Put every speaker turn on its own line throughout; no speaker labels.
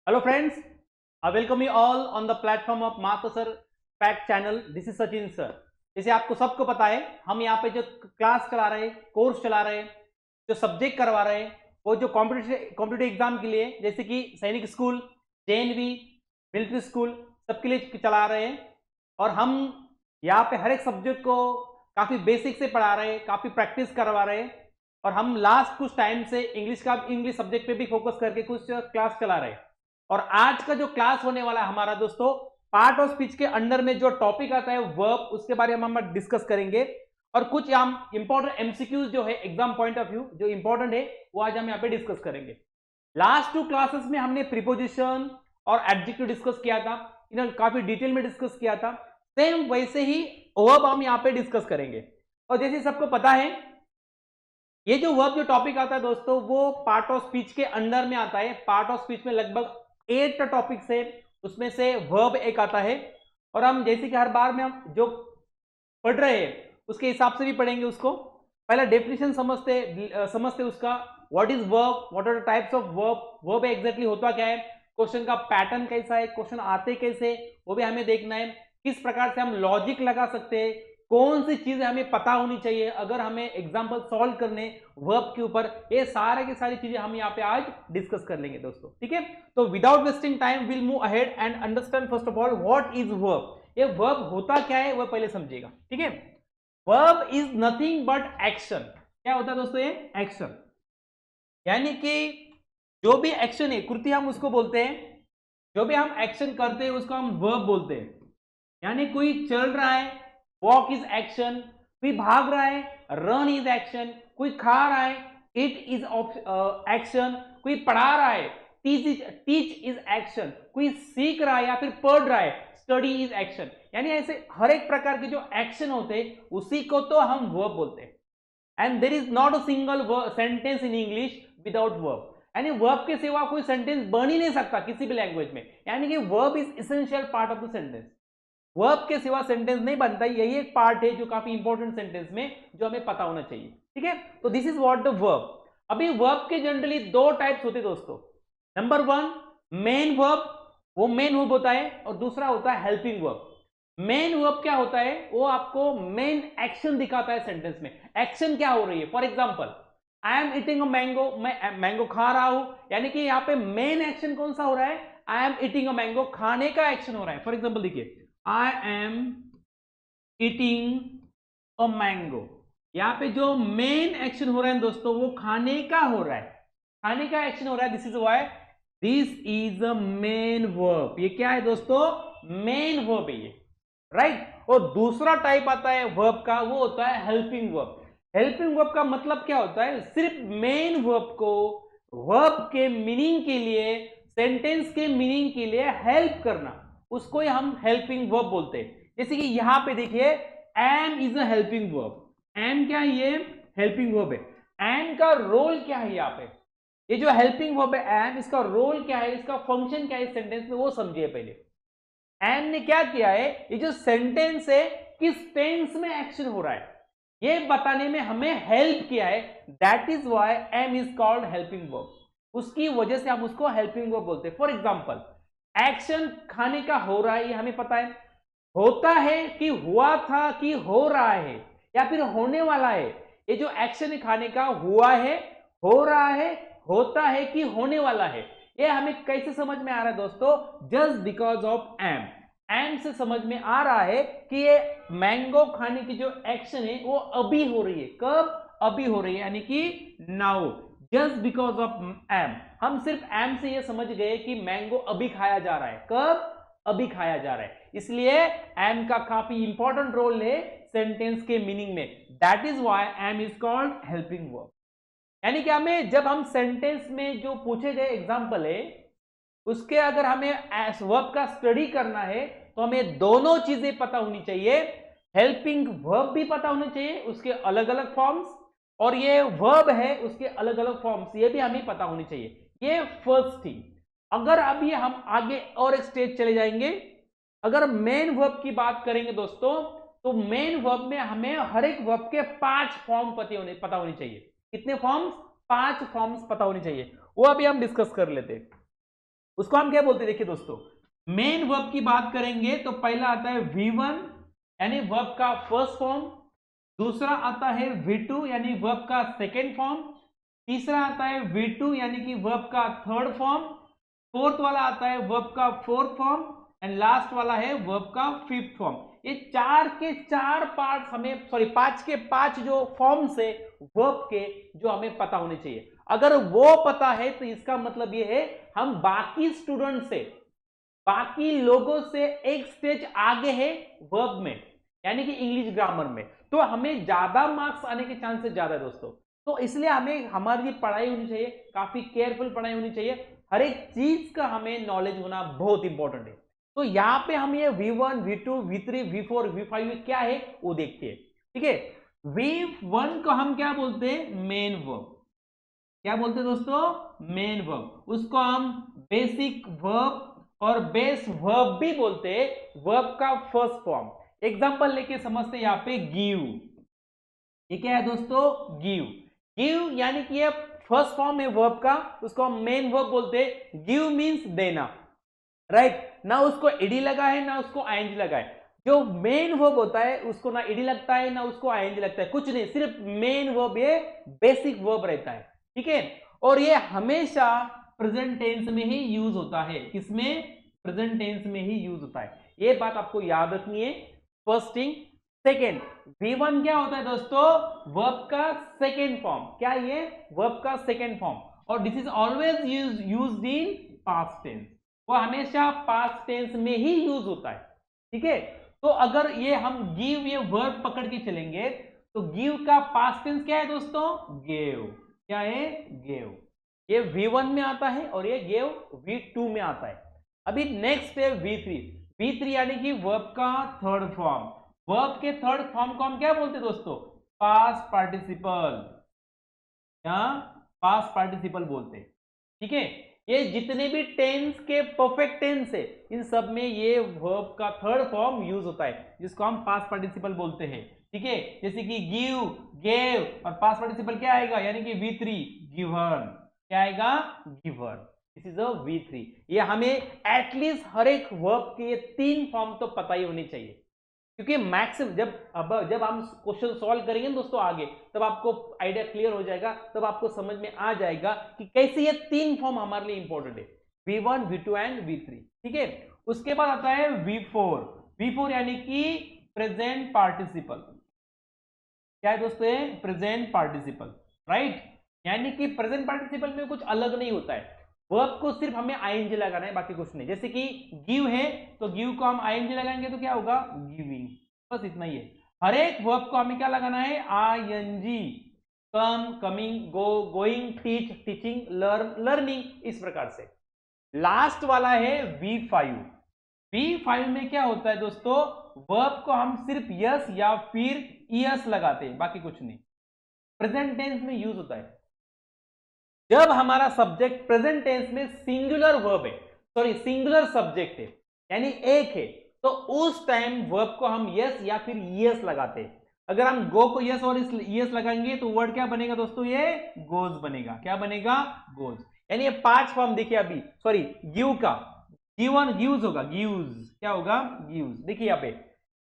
Hello friends, I welcome you all on the platform of Master Sir Fact Channel. This is Sachin Sir. जैसे आपको सबको पता है, हम यहाँ पे जो क्लास चला रहे हैं, कोर्स चला रहे हैं, जो सब्जेक्ट करवा रहे हैं, वो जो कॉम्पिटिटिव एग्जाम के लिए, जैसे कि सैनिक स्कूल, जेएनवी, मिलिट्री स्कूल, सबके लिए चला रहे हैं। और हम यहाँ पे हर एक सब्जेक्ट को काफ़ी बेसिक से पढ़ा रहे हैं, काफ़ी प्रैक्टिस करवा रहे हैं। और हम लास्ट कुछ टाइम से इंग्लिश सब्जेक्ट पे भी फोकस करके कुछ क्लास चला रहे हैं। और आज का जो क्लास होने वाला है हमारा दोस्तों, पार्ट ऑफ स्पीच के अंडर में जो टॉपिक आता है वर्ब, उसके बारे में हम डिस्कस करेंगे। और कुछ हम इंपॉर्टेंट एमसीक्यूज जो है एग्जाम पॉइंट ऑफ व्यू जो इंपॉर्टेंट है वो आज हम यहाँ पे डिस्कस करेंगे। लास्ट 2 क्लासेस में हमने प्रीपोजिशन और एडजेक्टिव डिस्कस किया था, इन्हें काफी डिटेल में डिस्कस किया था। सेम वैसे ही वर्ब हम यहाँ पे डिस्कस करेंगे। और जैसे सबको पता है, ये जो वर्ब जो टॉपिक आता है दोस्तों, वो पार्ट ऑफ स्पीच के अंडर में आता है। पार्ट ऑफ स्पीच में लगभग 8 टॉपिक्स है, उसमें से वर्ब एक आता है। और हम जैसे कि हर बार में हम जो पढ़ रहे हैं उसके हिसाब से भी पढ़ेंगे उसको। पहला डेफिनेशन समझते उसका, what is verb, what are the types of verb, verb exactly होता क्या है, क्वेश्चन का पैटर्न कैसा है, क्वेश्चन आते कैसे, वो भी हमें देखना है। किस प्रकार से हम लॉजिक लगा सकते हैं, कौन सी चीजें हमें पता होनी चाहिए अगर हमें एग्जाम्पल सॉल्व करने वर्ब के ऊपर, ये सारे की सारी चीजें हम यहाँ पे आज डिस्कस कर लेंगे दोस्तों। ठीक है, तो without wasting time will move ahead and understand first of all what is verb. ये वर्ब होता क्या है वो पहले समझिएगा। ठीक है, verb is nothing but action. क्या होता है दोस्तों, ये एक्शन, यानी कि जो भी एक्शन है, कृति हम उसको बोलते हैं। जो भी हम एक्शन करते हैं उसको हम वर्ब बोलते हैं। यानी कोई चल रहा है, वॉक इज एक्शन, कोई भाग रहा है, रन इज एक्शन, कोई खा रहा है, इट इज एक्शन, कोई पढ़ा रहा है, टीच इज एक्शन, कोई सीख रहा है या फिर पढ़ रहा है, स्टडी इज एक्शन। यानी ऐसे हर एक प्रकार के जो एक्शन होते हैं उसी को तो हम वर्ब बोलते हैं। And there is not a single sentence in English without verb. यानी वर्ब के सिवा कोई सेंटेंस बन ही नहीं सकता किसी भी लैंग्वेज में। यानी कि verb is essential part of the sentence. Verb के सिवा सेंटेंस नहीं बनता, यही एक पार्ट है जो काफी इंपॉर्टेंट सेंटेंस में जो हमें पता होना चाहिए। ठीक है, तो this is what the verb. अभी वर्ब के जनरली 2 टाइप्स होते दोस्तों। नंबर 1 मेन वर्ब, वो मेन वर्ब होता है, और दूसरा होता है हेल्पिंग वर्ब। मेन वर्ब क्या होता है, वो आपको मेन एक्शन दिखाता है सेंटेंस में, एक्शन क्या हो रही है। For example, I am eating a mango, मैं मैंगो खा रहा हूं, यानी कि यहाँ पे मेन एक्शन कौन सा हो रहा है, I am eating a mango, खाने का एक्शन हो रहा है। फॉर एग्जाम्पल देखिए, I am eating a mango, यहाँ पे जो मेन एक्शन हो रहा है दोस्तों वो खाने का हो रहा है, खाने का एक्शन हो रहा है। This is why this is a main verb. ये क्या है दोस्तों, मेन वर्ब है ये, राइट। और दूसरा टाइप आता है वर्ब का, वो होता है हेल्पिंग वर्ब। हेल्पिंग वर्ब का मतलब क्या होता है, सिर्फ मेन वर्ब को वर्ब के मीनिंग के लिए, सेंटेंस के मीनिंग के लिए हेल्प करना, उसको ही हम हेल्पिंग वर्ब बोलते हैं। जैसे कि यहां पे देखिए, am is a helping verb. Am क्या है, ये हेल्पिंग वर्ब है। एम का रोल क्या है यहाँ पे, ये जो हेल्पिंग वर्ब है एम, इसका रोल क्या है, इसका फंक्शन क्या है इस सेंटेंस में, वो समझिए पहले। एम ने क्या किया है, ये जो सेंटेंस है किस टेंस में एक्शन हो रहा है ये बताने में हमें हेल्प किया है। That is why am is called helping verb. उसकी वजह से हम उसको हेल्पिंग वर्ब बोलते हैं। फॉर एग्जांपल, एक्शन खाने का हो रहा है, ये हमें पता है। होता है कि हुआ था कि हो रहा है या फिर होने वाला है, ये जो एक्शन है खाने का, हुआ है, हो रहा है, होता है कि होने वाला है, ये हमें कैसे समझ में आ रहा है दोस्तों, just because of am. Am से समझ में आ रहा है कि ये मैंगो खाने की जो एक्शन है वो अभी हो रही है। कब, अभी हो रही है, यानी कि now, just because of am. हम सिर्फ एम से ये समझ गए कि मैंगो अभी खाया जा रहा है। कब, अभी खाया जा रहा है। इसलिए एम का काफी इंपॉर्टेंट रोल है सेंटेंस के मीनिंग में। That is why am is called helping verb. यानी कि हमें जब हम सेंटेंस में जो पूछे गए एग्जाम्पल है उसके अगर हमें वर्ब का स्टडी करना है तो हमें दोनों चीजें पता होनी चाहिए। हेल्पिंग वर्ब भी पता होना चाहिए, उसके अलग अलग फॉर्म्स, और ये वर्ब है उसके अलग अलग फॉर्म्स, ये भी हमें पता होनी चाहिए। ये फर्स्ट थिंग। अगर अभी हम आगे और एक स्टेज चले जाएंगे, अगर मेन वर्ब की बात करेंगे दोस्तों, तो मेन वर्ब में हमें हर एक वर्ब के 5 फॉर्म पता होने चाहिए। कितने फॉर्म्स, 5 फॉर्म्स पता होने चाहिए। वो अभी हम डिस्कस कर लेते हैं। उसको हम क्या बोलते हैं, देखिए दोस्तों, मेन वर्ब की बात करेंगे तो पहला आता है V1 यानी वर्ब का फर्स्ट फॉर्म, दूसरा आता है V2 यानी वर्ब का सेकेंड फॉर्म, तीसरा आता है V2 यानी कि वर्ब का थर्ड फॉर्म, फोर्थ वाला आता है वर्ब का फोर्थ फॉर्म एंड लास्ट वाला है वर्ब का फिफ्थ फॉर्म। ये चार के चार पार्ट्स हमें, सॉरी, पांच के पांच जो फॉर्म्स है वर्ब के, जो हमें पता होने चाहिए। अगर वो पता है तो इसका मतलब ये है हम बाकी स्टूडेंट से, बाकी लोगों से एक स्टेज आगे है वर्ब में, यानी कि इंग्लिश ग्रामर में, तो हमें ज्यादा मार्क्स आने के चांसेस ज्यादा है दोस्तों। तो इसलिए हमें हमारी पढ़ाई होनी चाहिए, काफी केयरफुल पढ़ाई होनी चाहिए, हर एक चीज का हमें नॉलेज होना बहुत इंपॉर्टेंट है। तो यहां पे हम ये V1, V2, V3, V4, V5 क्या है वो देखते हैं, ठीक है। V1 को हम क्या बोलते हैं, मेन वर्ब। क्या बोलते हैं दोस्तों, मेन वर्ब। उसको हम बेसिक वर्ब और बेस वर्ब भी बोलते हैं, वर्ब का फर्स्ट फॉर्म। एग्जांपल लेके समझते हैं, यहां पे गिव, ये क्या है दोस्तों, गिव। गिव यानी कि ये फर्स्ट फॉर्म है वर्ब का, उसको हम मेन वर्ब बोलते हैं। गिव मींस देना, राइट। ना उसको ईडी लगा है ना उसको आईएनजी लगा है। जो मेन वर्ब होता है उसको ना ईडी लगता है ना उसको आईएनजी लगता है, कुछ नहीं, सिर्फ मेन वर्ब, ये बेसिक वर्ब रहता है, ठीक है। और ये हमेशा प्रेजेंट टेंस में ही यूज होता है। किसमें, प्रेजेंट टेंस में ही यूज होता है, ये बात आपको याद रखनी है, फर्स्ट थिंग। सेकेंड, V1 क्या होता है दोस्तों, वर्ब का सेकेंड फॉर्म। क्या ये, वर्ब का सेकेंड फॉर्म, और this is always used in past tense, वो हमेशा पास्ट टेंस में ही यूज होता है, ठीक है। तो अगर ये हम गिव ये वर्ब पकड़ के चलेंगे तो गिव का पास्ट टेंस क्या है दोस्तों, गेव। क्या है, गेव। ये V1 में आता है और ये गेव V2 में आता है। अभी नेक्स्ट है V3। V3 यानी कि वर्ब का थर्ड फॉर्म। वर्ब के थर्ड फॉर्म को हम क्या बोलते हैं दोस्तों, पास्ट पार्टिसिपल, या पास्ट पार्टिसिपल बोलते हैं, ठीक है। ये जितने भी टेंस के परफेक्ट टेंस है इन सब में ये वर्ब का थर्ड फॉर्म यूज होता है, जिसको हम पास्ट पार्टिसिपल बोलते हैं, ठीक है। जैसे कि गिव, गेव, और पास्ट पार्टिसिपल क्या आएगा, यानी कि V3, गिवन। क्या आएगा, given. This is a V3। ये हमें एटलीस्ट हर एक वर्ब के ये तीन फॉर्म तो पता ही होनी चाहिए, क्योंकि मैक्सिमम जब हम क्वेश्चन सॉल्व करेंगे दोस्तों आगे, तब आपको आइडिया क्लियर हो जाएगा, तब आपको समझ में आ जाएगा कि कैसे ये तीन फॉर्म हमारे लिए इंपॉर्टेंट है, V1, V2 एंड V3, ठीक है। उसके बाद आता है V4। V4 यानी कि प्रेजेंट पार्टिसिपल। क्या है दोस्तों, प्रेजेंट पार्टिसिपल, राइट। यानी कि प्रेजेंट पार्टिसिपल में कुछ अलग नहीं होता है, वर्ब को सिर्फ हमें आईएनजी लगाना है, बाकी कुछ नहीं। जैसे कि गिव है तो गिव को हम आईएनजी लगाएंगे तो क्या होगा, गिविंग, बस इतना ही है। हर एक वर्ब को हमें क्या लगाना है, ING. Come, coming, go, going, teach, teaching, learn, learning, इस प्रकार से। लास्ट वाला है V5। V5 में क्या होता है दोस्तों, वर्ब को हम सिर्फ यस या फिर ईएस लगाते हैं, बाकी कुछ नहीं। प्रेजेंट टेंस में यूज होता है जब हमारा सब्जेक्ट प्रेजेंट टेंस में सिंगुलर वर्ब है, सॉरी सिंगुलर सब्जेक्ट है, यानी एक है, तो उस टाइम वर्ब को हम यस या फिर यस लगाते हैं। अगर हम गो को यस और यस लगाएंगे तो वर्ड क्या बनेगा दोस्तों, ये गोज बनेगा। क्या बनेगा, गोज। यानी ये पांच फॉर्म देखिए अभी, सॉरी गिव का, गिवन गिव्स होगा, गिव्स, क्या होगा, गिव्स। देखिए यहाँ पे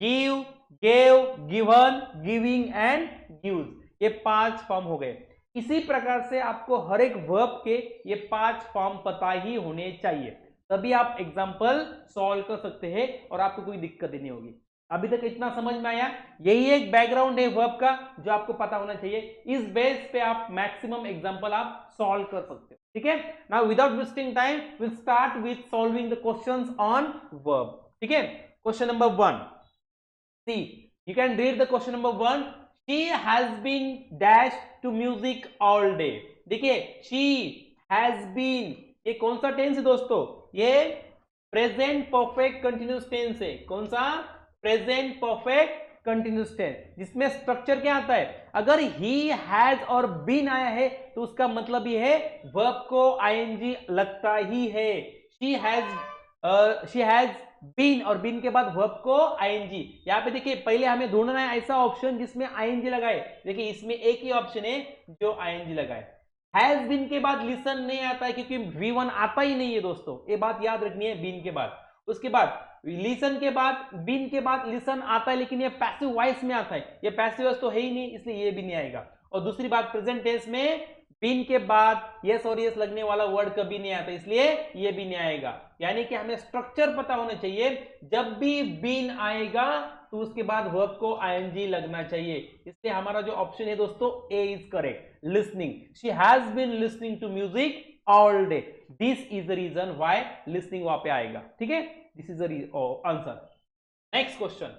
give, gave, given, giving and gives, ये पांच फॉर्म हो गए। इसी प्रकार से आपको हर एक वर्ब के ये पांच फॉर्म पता ही होने चाहिए, तभी आप एग्जाम्पल सॉल्व कर सकते हैं और आपको कोई दिक्कत नहीं होगी। अभी तक इतना समझ में आया, यही एक बैकग्राउंड है वर्ब का जो आपको पता होना चाहिए। इस बेस पे आप मैक्सिमम एग्जाम्पल आप सॉल्व कर सकते हो, ठीक है। Now without wasting time will start with solving the questions on verb, ठीक है। Question number 1, see you can read the question number 1। She has been dash to music all day। देखिए she has been, ये कौन सा tense है दोस्तों, ये present perfect continuous tense है। कौन सा, प्रेजेंट परफेक्ट कंटिन्यूस टेंस, जिसमें स्ट्रक्चर क्या आता है, अगर he has और been आया है तो उसका मतलब ये है वर्ब को आईएनजी लगता ही है। she has बीन, और बीन के बाद वर्ब को आईएनजी। यहाँ पे देखिए पहले हमें ढूंढना है ऐसा ऑप्शन जिसमें आईएनजी लगाए। देखिए इसमें एक ही ऑप्शन है जो आईएनजी लगाए। हैज बीन के बाद लिसन नहीं आता है क्योंकि V1 आता ही नहीं है दोस्तों, ये बात याद रखनी है। बीन के बाद, उसके बाद लिसन के बाद, बीन के बाद लिसन आता है, लेकिन ये पैसिव वॉइस में आता है, ये पैसिव वॉइस तो है ही नहीं, इसलिए ये भी नहीं आएगा। और दूसरी बात, प्रेजेंट टेंस में बीन के बाद यस और यस लगने वाला वर्ड कभी नहीं आता, इसलिए ये भी नहीं आएगा। यानी कि हमें स्ट्रक्चर पता होना चाहिए, जब भी बीन आएगा तो उसके बाद वर्ब को आईएनजी लगना चाहिए। इसलिए हमारा जो ऑप्शन है दोस्तों, A is correct. Listening, she has been listening to music all day, this is the reason why listening वहां पे आएगा। ठीक है, this is the answer. Next question,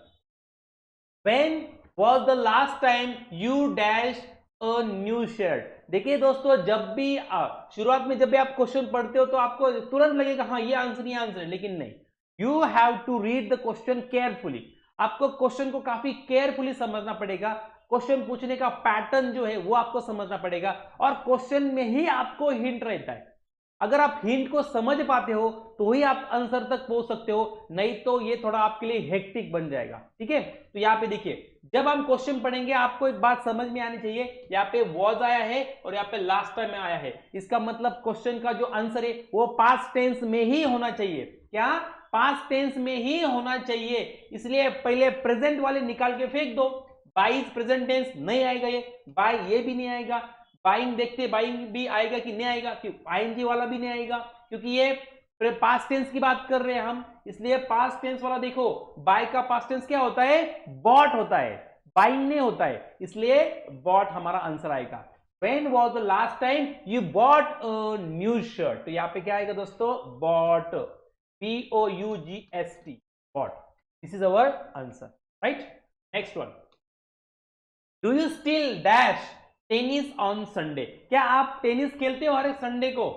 when was the last time you dash a new shirt. देखिए दोस्तों, जब भी शुरुआत में जब भी आप क्वेश्चन पढ़ते हो तो आपको तुरंत लगेगा हाँ ये आंसर, ये आंसर है, लेकिन नहीं, you have to read the question carefully. आपको क्वेश्चन को काफी केयरफुली समझना पड़ेगा, क्वेश्चन पूछने का पैटर्न जो है वो आपको समझना पड़ेगा, और क्वेश्चन में ही आपको हिंट रहता है। अगर आप हिंट को समझ पाते हो तो ही आप आंसर तक पहुंच सकते हो, नहीं तो ये थोड़ा आपके लिए हेक्टिक बन जाएगा। ठीक है, तो यहाँ पे देखिए, जब हम क्वेश्चन पढ़ेंगे आपको एक बात समझ में आनी चाहिए, यहाँ पे वॉज आया है और यहाँ पे लास्ट टाइम में आया है, इसका मतलब क्वेश्चन का जो आंसर है वो पास्ट टेंस में ही होना चाहिए। क्या? पास्ट टेंस में ही होना चाहिए। इसलिए पहले प्रेजेंट वाले निकाल के फेंक दो, बाई इज प्रेजेंट टेंस नहीं आएगा, ये बाई ये भी नहीं आएगा, बाइंग देखते बाइंग भी आएगा कि नहीं आएगा, आईएनजी वाला भी नहीं आएगा, क्योंकि ये पास्ट टेंस की बात कर रहे हैं हम, इसलिए पास्ट टेंस वाला देखो, बाय का पास्ट टेंस क्या होता है? बॉट होता है, बाइंग नहीं होता है, इसलिए बॉट हमारा आंसर आएगा। When was the last time you bought a new shirt? तो यहाँ पे क्या आएगा दोस्तों? Bought, B-O-U-G-S-T, bought. This is our answer, right? Next one. Do you still dash tennis on Sunday? क्या आप टेनिस खेलते हो हर एक संडे को?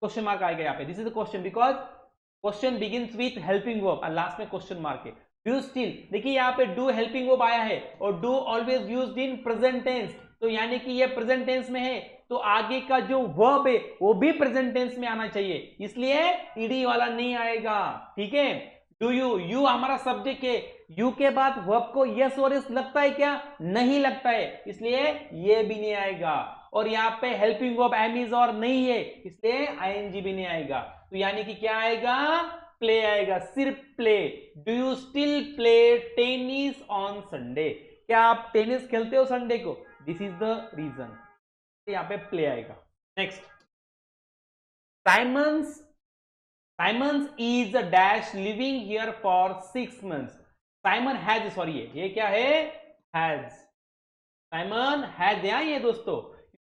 क्वेश्चन मार्क आएगा यहाँ पे। This is the question, because question begins with helping verb और लास्ट में क्वेश्चन मार्क है। डू स्टिल, देखिए यहाँ पे डू हेल्पिंग वर्ब आया है और do always used in present tense, तो यानी कि ये प्रेजेंट टेंस में है, तो आगे का जो वर्ब है वो भी प्रेजेंट टेंस में आना चाहिए, इसलिए ईडी वाला नहीं आएगा। ठीक है, डू यू, यू हमारा सब्जेक्ट है, यू के बाद वर्ब को यस और यस लगता है क्या? नहीं लगता है, इसलिए ये भी नहीं आएगा। और यहाँ पे हेल्पिंग वर्ब एम इज और नहीं है, इसलिए आईएनजी भी नहीं आएगा। तो यानी कि क्या आएगा? प्ले आएगा, सिर्फ play. Do you still play tennis on Sunday? क्या आप टेनिस खेलते हो संडे को? दिस इज द रीजन, यहाँ पे प्ले आएगा। Next, Simons is a dash living here for 6 months. Simon has, sorry ये क्या है? Has. Simon has यहाँ ये दोस्तों,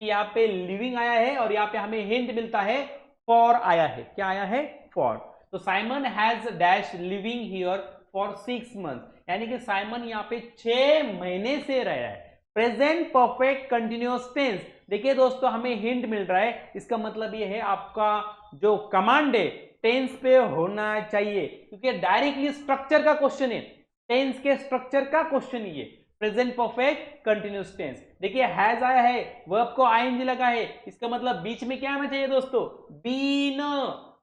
यहाँ पे लिविंग आया है और यहाँ पे हमें हिंट मिलता है फॉर आया है। क्या आया है? फॉर। तो Simon has dash living here for 6 months, यानी कि साइमन यहाँ पे 6 महीने से रह रहा है। प्रेजेंट परफेक्ट कंटिन्यूअस टेंस, देखिए दोस्तों हमें हिंट मिल रहा है, इसका मतलब ये है आपका जो कमांड है टेंस पे होना चाहिए, क्योंकि डायरेक्टली स्ट्रक्चर का क्वेश्चन है, टेंस के स्ट्रक्चर का क्वेश्चन ये प्रेजेंट परफेक्ट कंटिन्यूअस टेंस। देखिए हैज आया है, वर्ब को आईएनजी लगा है, इसका मतलब बीच में क्या आना चाहिए दोस्तों? बीन।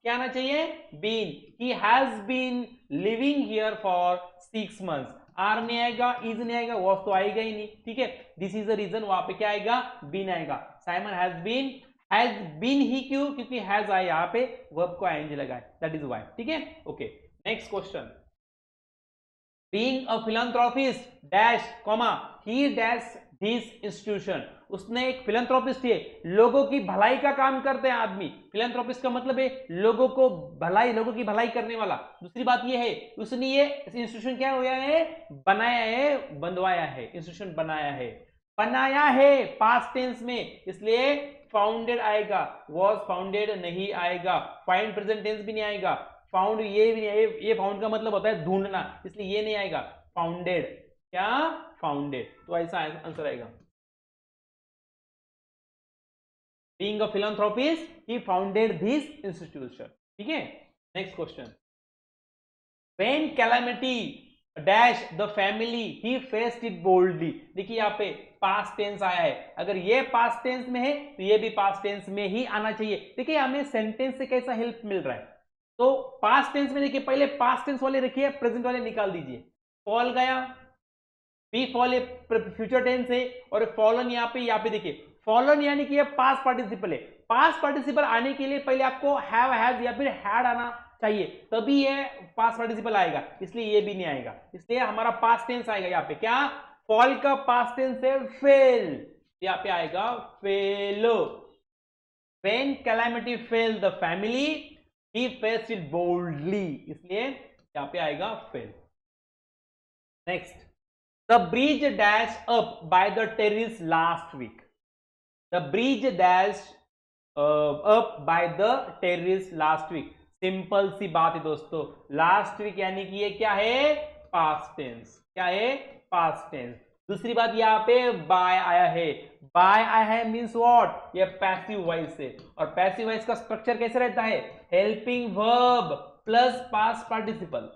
क्या आना चाहिए? Been. He has been living here for 6 months। Are नहीं आएगा, इज नहीं आएगा, वॉज तो आएगा ही नहीं। ठीक है, दिस इज द रीजन, वहां पे क्या आएगा? बीन आएगा। साइमन हैज बीन ही क्यों? क्योंकि हैज आया यहाँ पे, वर्ब को आईएनजी लगा है, दैट इज व्हाई। ठीक है, okay. Next question, being a philanthropist dash comma he dash this institution. उसने एक फिलैंथ्रोपिस्ट है, लोगों की भलाई का काम करते हैं आदमी। फिलैंथ्रोपिस्ट का मतलब है लोगों को भलाई, लोगों की भलाई करने वाला। दूसरी बात ये है, उसने ये इंस्टीट्यूशन क्या हुआ है? बनाया है, बंधवाया है, इंस्टीट्यूशन बनाया है। बनाया है पास्ट टेंस में, इसलिए फाउंडेड आएगा, वॉज फाउंडेड नहीं आएगा, फाइंड प्रेजेंट टेंस भी नहीं आएगा, फाउंड ये भी नहीं, ये फाउंड का मतलब होता है ढूंढना, इसलिए ये नहीं आएगा। फाउंडेड, क्या? फाउंडेड, तो ऐसा आंसर आएगा। Being a philanthropist, he founded this institution. ठीक है, next question, when calamity dash the family he faced it boldly। देखिए यहाँ पे पास्ट टेंस आया है, अगर ये पास्ट टेंस में है तो ये भी पास्ट टेंस में ही आना चाहिए। देखिए हमें सेंटेंस से कैसा हेल्प मिल रहा है, तो पास्ट टेंस में देखिए पहले पास्ट टेंस वाले रखिए, प्रेजेंट वाले निकाल दीजिए। फॉल गया, बी फॉल फ्यूचर टेंस है, और फॉलन यहाँ पे देखिए फॉलन यानी कि ये पास्ट पार्टिसिपल है। पास्ट पार्टिसिपल आने के लिए पहले आपको हैव, हैज या फिर हैड आना चाहिए, तभी ये पास्ट पार्टिसिपल आएगा, इसलिए ये भी नहीं आएगा, इसलिए हमारा पास्ट टेंस आएगा यहाँ पे। क्या? फॉल का पास्ट टेंस है फेल, यहाँ पे आएगा fail. When calamity failed the family, he faced it boldly, इसलिए यहाँ पे आएगा fail। Next, the bridge dashed up by the terrace last week. The bridge dashed up by the terrace last week. Simple सी बात है दोस्तों, last week यानी कि ये क्या है? Past tense. क्या है? Past tense. दूसरी बात यहाँ पे बाय आया है, बाय आया है मीन्स व्हाट? ये पैसिव वॉइस है, और पैसिव वॉइस का स्ट्रक्चर कैसे रहता है? Helping verb plus past participle,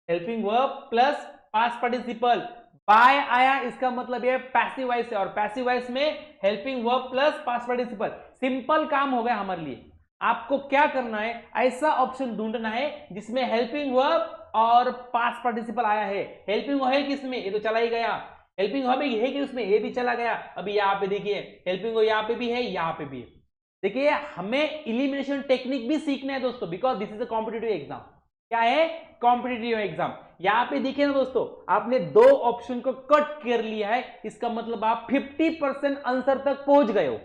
helping verb plus past participle. By आया इसका मतलब ये पैसिव वॉइस है, और पैसिव वॉइस में helping verb plus past participle. Simple काम हो गया हमारे लिए। आपको क्या करना है? ऐसा ऑप्शन ढूंढना है जिसमें हेल्पिंग वर्ब और पास्ट पार्टिसिपल आया है। हेल्पिंग है किसमें? ये तो चला ही गया। हेल्पिंग वर्ब है कि उसमें? ये भी चला गया। अभी यहाँ पे देखिए हेल्पिंग वर्ब यहाँ पे भी है, यहाँ पे भी है। देखिए हमें एलिमिनेशन टेक्निक भी सीखना है दोस्तों, because this is a competitive exam. क्या है? Competitive exam. यहाँ पे देखिए ना दोस्तों, आपने दो ऑप्शन को कट कर लिया है, इसका मतलब आप 50% आंसर तक पहुंच गए हो।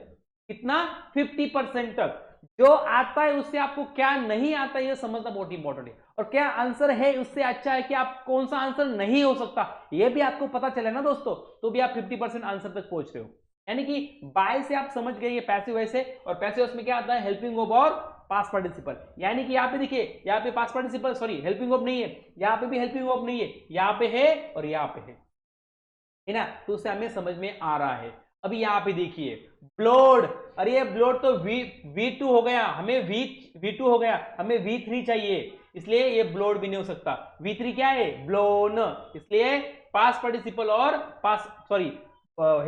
कितना? 50% तक। जो आता है उससे आपको क्या नहीं आता है ये समझना बहुत इंपॉर्टेंट है, और क्या आंसर है उससे अच्छा है कि आप कौन सा आंसर नहीं हो सकता ये भी आपको पता चले ना दोस्तों, तो भी आप 50% आंसर तक पहुंच रहे हो। यानी कि बाय से आप समझ गए ये पैसिव वॉइस है, और पैसिव वॉइस में क्या आता है? हेल्पिंग वर्ब और पास्ट पार्टिसिपल। यानी कि यहाँ पे देखिए, यहाँ पे past participle, sorry helping verb नहीं है, यहाँ पे भी हेल्पिंग वर्ब नहीं है, यहाँ पे है और यहाँ पे है ना, तो उससे हमें समझ में आ रहा है। अभी यहाँ पे देखिए ब्लोड, अरे ये ब्लोड तो V2 हो गया, हमें V2 हो गया, हमें V3 चाहिए, इसलिए ये ब्लोड भी नहीं हो सकता। V3 क्या है? ब्लोन, इसलिए पास्ट पार्टिसिपल और पास्ट, सॉरी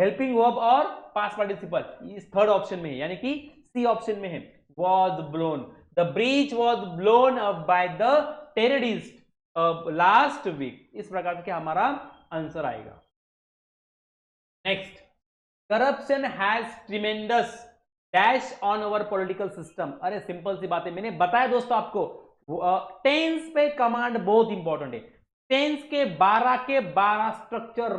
हेल्पिंग वर्ब और पास्ट पार्टिसिपल इस थर्ड ऑप्शन में है, यानी कि सी ऑप्शन में है। Was blown, the breach was blown up by the terrorist last week. इस प्रकार के हमारा आंसर आएगा। Next, corruption has tremendous dash on our political system. अरे सिंपल सी बात है, मैंने बताया दोस्तों आपको, टेंस पे कमांड बहुत इंपॉर्टेंट है। टेंस के 12 स्ट्रक्चर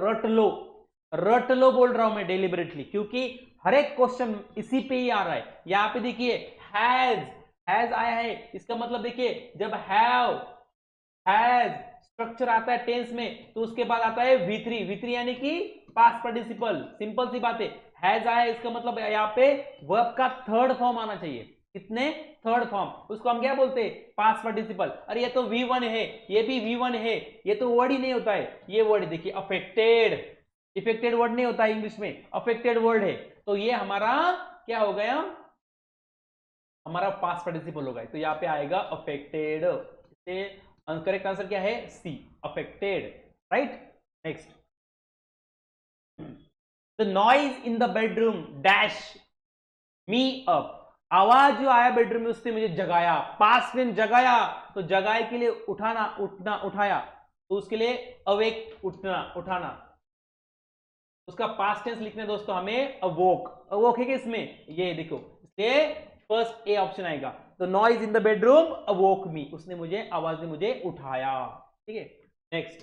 रट लो बोल रहा हूं मैं डेलिबरेटली, क्योंकि हर एक क्वेश्चन इसी पे ही आ रहा है। यहां पे देखिए हैज आया है, इसका मतलब देखिए जब हैज स्ट्रक्चर आता है टेंस में, तो उसके बाद आता है V3 यानी कि पास्ट पार्टिसिपल। सिंपल सी बात है, हैज आया इसका मतलब यहाँ पे वर्ब का थर्ड फॉर्म आना चाहिए। कितने? Third form. उसको हम क्या बोलते हैं? Past participle. अरे ये तो V1 है, ये भी V1 है, ये तो वर्ड ही नहीं होता है, ये वर्ड देखिए अफेक्टेड। इफेक्टेड वर्ड नहीं होता है इंग्लिश में, अफेक्टेड वर्ड है, तो ये हमारा क्या हो गया? हमारा पास्ट पार्टिसिपल हो गया, तो यहाँ पे आएगा अफेक्टेड। करेक्ट आंसर क्या है? C, affected, right. Next, the noise in the bedroom dash me up. आवाज जो आया बेडरूम में उसने मुझे जगाया। पास्ट में जगाया, तो जगाए के लिए उठाना, उठाया, तो उसके लिए अवेक, उठाना। उसका पास्ट टेंस लिखने दोस्तों हमें अवोक है कि इसमें? ये देखो, इसलिए फर्स्ट ए ऑप्शन आएगा। The noise in the bedroom awoke me, उसने मुझे, आवाज ने मुझे उठाया। ठीक है। Next,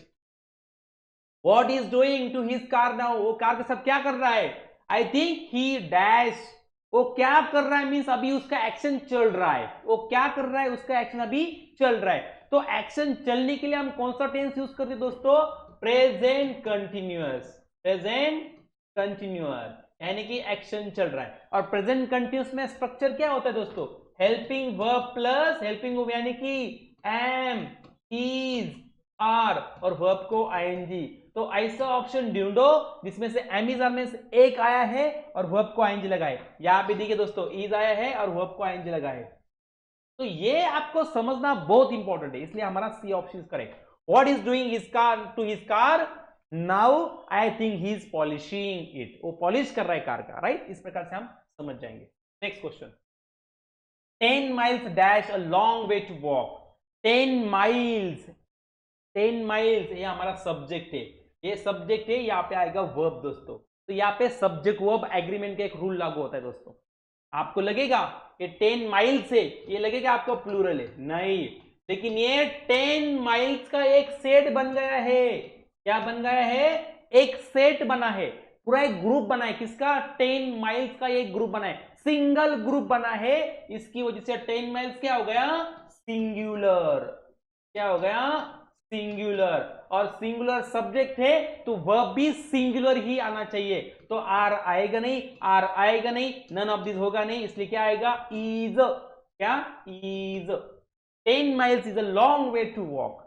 what is doing to his car now. वो कार के साथ क्या कर रहा है? I think he dash. वो क्या कर रहा है मीन्स अभी उसका एक्शन चल रहा है। वो क्या कर रहा है? उसका एक्शन अभी चल रहा है। तो एक्शन चलने के लिए हम कौन सा टेंस यूज करते हैं दोस्तों? Present continuous. प्रेजेंट कंटिन्यूअस यानी कि एक्शन चल रहा है। और प्रेजेंट कंटिन्यूअस में स्ट्रक्चर क्या होता है दोस्तों? Helping verb plus helping verb, यानी कि एम, इज, आर और वर्ब को आईएनजी। तो ऐसा ऑप्शन ढूंढो जिसमें से एम इज आर में से एक आया है और वर्ब को आईएनजी लगाए। यहां पे देखिए दोस्तों, इज आया है और वर्ब को आईएनजी लगाए। तो ये आपको समझना बहुत इंपॉर्टेंट है, इसलिए हमारा c option correct. What is doing his car to his car now I think he is polishing it. वो पॉलिश कर रहा है कार का, राइट। इस प्रकार से हम समझ जाएंगे। Next question, 10 miles dash a long way to walk. 10 miles ये हमारा सब्जेक्ट है, ये सब्जेक्ट है, यहाँ पे आएगा वर्ब दोस्तों। तो यहाँ पे सब्जेक्ट वर्ब एग्रीमेंट का एक रूल लागू होता है दोस्तों। आपको लगेगा कि 10 माइल से ये लगेगा आपको प्लूरल है, नहीं, लेकिन ये 10 माइल्स का एक सेट बन गया है। क्या बन गया है? एक सेट बना है, पूरा एक ग्रुप बना है। किसका? 10 माइल्स का एक ग्रुप बना है, सिंगल ग्रुप बना है। इसकी वजह से 10 माइल्स क्या हो गया? सिंगुलर। क्या हो गया? सिंगुलर। और सिंगुलर सब्जेक्ट है तो वर्ब भी सिंगुलर ही आना चाहिए। तो आर आएगा नहीं, आर आएगा नहीं, नन ऑफ दिस होगा नहीं, इसलिए क्या आएगा? इज। क्या? Is. 10 miles is a long way to walk.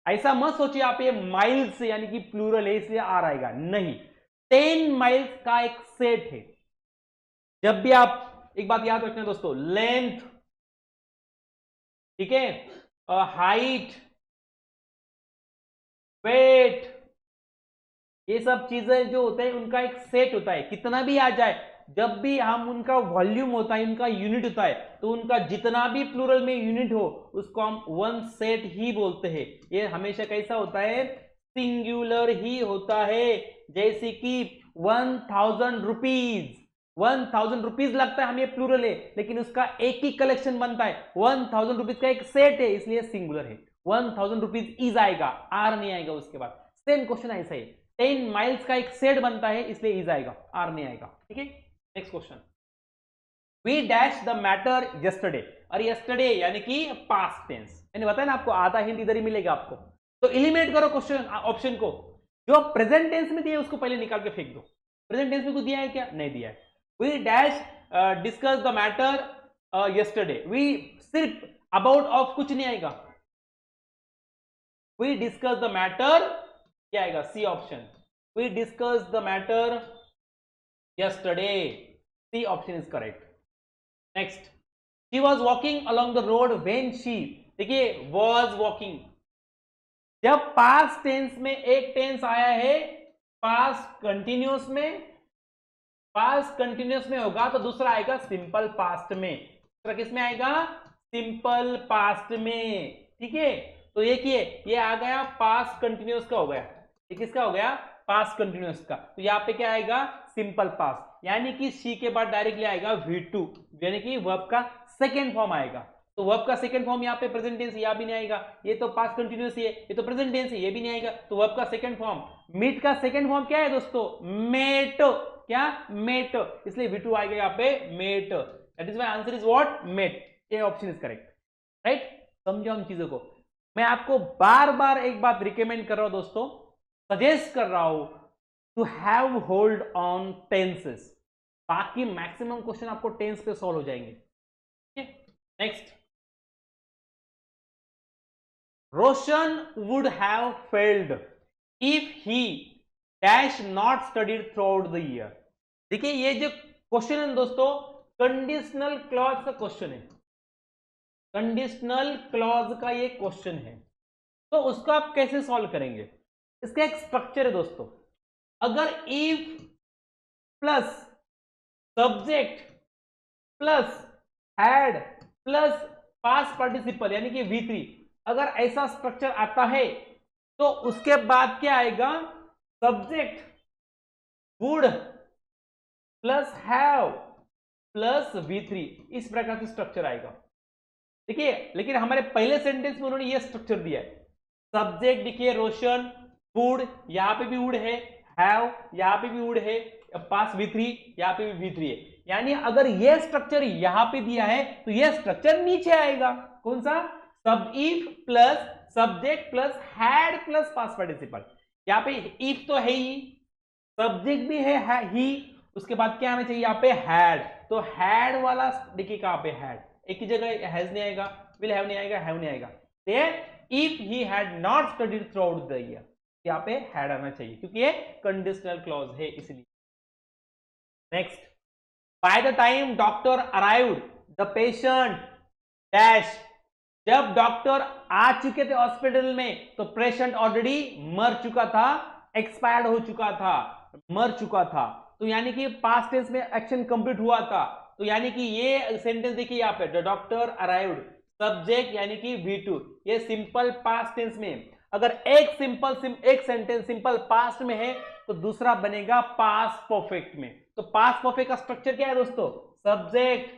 ऐसा मत सोचिए आप ये माइल्स यानी कि प्लूरल है इसलिए आर आएगा, नहीं। 10 माइल्स का एक सेट है। जब भी आप एक बात याद रखना दोस्तों, लेंथ, ठीक है, हाइट, वेट, ये सब चीजें जो होते हैं उनका एक सेट होता है। कितना भी आ जाए, जब भी हम उनका वॉल्यूम होता है, उनका यूनिट होता है, तो उनका जितना भी प्लूरल में यूनिट हो उसको हम वन सेट ही बोलते हैं। ये हमेशा कैसा होता है? सिंगुलर ही होता है। जैसे कि 1000 रुपीज, 1000 रुपीज लगता है, हम ये प्लूरल है, लेकिन उसका एक ही कलेक्शन बनता है। 1000 रुपीज का एक सेट है इसलिए सिंगुलर है। 1000 रुपीज इज आएगा, आर नहीं आएगा उसके बाद। सेम क्वेश्चन ऐसा ही, 10 माइल्स का एक सेट बनता है इसलिए इज आएगा, आर नहीं आएगा। ठीक है, next question. We dash the matter yesterday. और यस्टरडे यानी कि पास्ट टेंस, मैंने बताया ना आपको, आधा हिंट इधर ही मिलेगा आपको। तो एलिमिनेट करो क्वेश्चन ऑप्शन को। जो प्रेजेंट टेंस में दिया है उसको पहले निकाल के फेंक दो। प्रेजेंट टेंस में कुछ दिया है क्या? नहीं दिया है। We dash discuss the matter yesterday. We सिर्फ अबाउट ऑफ कुछ नहीं आएगा। वी डिस्कस द मैटर, क्या आएगा? C option. We discuss the matter yesterday, c option is correct. Next, she was walking along the road when she, देखिए was walking, जब past tense में एक टेंस आया है पास्ट कंटिन्यूअस में, past continuous में होगा तो दूसरा आएगा सिंपल पास्ट में। दूसरा किस में आएगा? सिंपल पास्ट में। ठीक है, तो ये आ गया पास्ट कंटिन्यूअस का हो गया। ये किसका हो गया? पास्ट कंटिन्यूअस का। तो यहाँ पे क्या आएगा? सिंपल पास्ट, यानी कि सी के बाद डायरेक्टली आएगा V2, यानी कि वर्ब का सेकेंड फॉर्म आएगा। तो वर्ब का सेकंड फॉर्म यहाँ पे प्रेजेंट टेंस, यहाँ भी नहीं आएगा। ये तो पास्ट कंटिन्यूअस है, ये तो प्रेजेंट टेंस है, ये भी नहीं आएगा। तो वर्ब का सेकंड फॉर्म, मीट का सेकंड फॉर्म क्या है दोस्तों? मेट। क्या? मेट, इसलिए V2 आएगा यहाँ पे, met. That is my answer is what? Met. ये ऑप्शन इज करेक्ट। राइट, समझो हम चीजों को। मैं आपको बार बार एक बात रिकमेंड कर रहा हूं दोस्तों, सजेस्ट कर रहा हूं, to have hold on tenses. बाकी मैक्सिमम क्वेश्चन आपको टेंस पे सॉल्व हो जाएंगे। Next, Roshan would have failed if he dash not studied throughout the year। देखिए ये जो क्वेश्चन है दोस्तों, कंडीशनल क्लॉज का क्वेश्चन है। कंडीशनल क्लॉज का ये क्वेश्चन है, तो उसको आप कैसे सॉल्व करेंगे? इसका एक स्ट्रक्चर है दोस्तों। अगर if plus subject plus had plus past participle यानी कि V3, अगर ऐसा स्ट्रक्चर आता है तो उसके बाद क्या आएगा? Subject would plus have plus V3, इस प्रकार से स्ट्रक्चर आएगा। देखिए, लेकिन हमारे पहले सेंटेंस में उन्होंने ये स्ट्रक्चर दिया है। सब्जेक्ट देखिए रोशन, वुड, यहां पे भी वुड है, हैव यहां पे भी वुड है, पास V3, यहां पे भी V3 है। यानी अगर ये स्ट्रक्चर यहां पे दिया है तो ये स्ट्रक्चर नीचे आएगा। कौन सा? सब if plus subject plus had plus past participle. यहाँ पे इफ तो है ही, सब्जेक्ट भी है ही, उसके बाद क्या आना चाहिए यहाँ पे? हैड। तो हैड वाला देखिए कहां पे? हैड एक ही जगह, हैज नहीं आएगा, विल हैव नहीं आएगा, हैव नहीं आएगा। If he had not studied through out the year, यहाँ पे हैड आना चाहिए क्योंकि ये कंडीशनल क्लॉज है इसलिए। Next, by the time doctor arrived the patient dash, जब डॉक्टर आ चुके थे हॉस्पिटल में तो पेशेंट ऑलरेडी मर चुका था, एक्सपायर्ड हो चुका था, मर चुका था। तो यानी कि पास्ट टेंस में एक्शन कंप्लीट हुआ था। तो यानी कि ये सेंटेंस देखिए यहाँ पे, द डॉक्टर अराइव्ड, सब्जेक्ट यानी कि V2, ये सिंपल पास्ट टेंस में। अगर एक एक सेंटेंस सिंपल पास्ट में है तो दूसरा बनेगा पास्ट परफेक्ट में। तो पास्ट परफेक्ट का स्ट्रक्चर क्या है दोस्तों? सब्जेक्ट,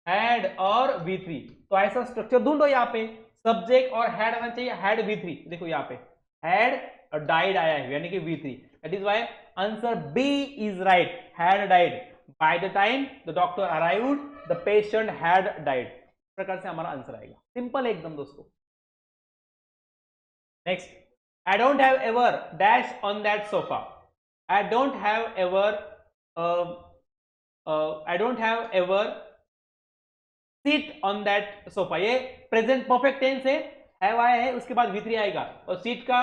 हैड और V3। तो ऐसा स्ट्रक्चर ढूंढो यहाँ पे, सब्जेक्ट और हैड आना चाहिए, हैड V3। देखो यहाँ पे हैड और डाइड आया है यानी कि V3, that is why answer B is right, had died. By the time the doctor arrived the patient had died. इस प्रकार से हमारा आंसर आएगा, सिंपल है एकदम दोस्तों। Next, I don't have ever dash on that sofa. I don't have ever I don't have ever seat on that sofa. ये present perfect tense है, हैव आया है, उसके बाद V3 आएगा और सीट का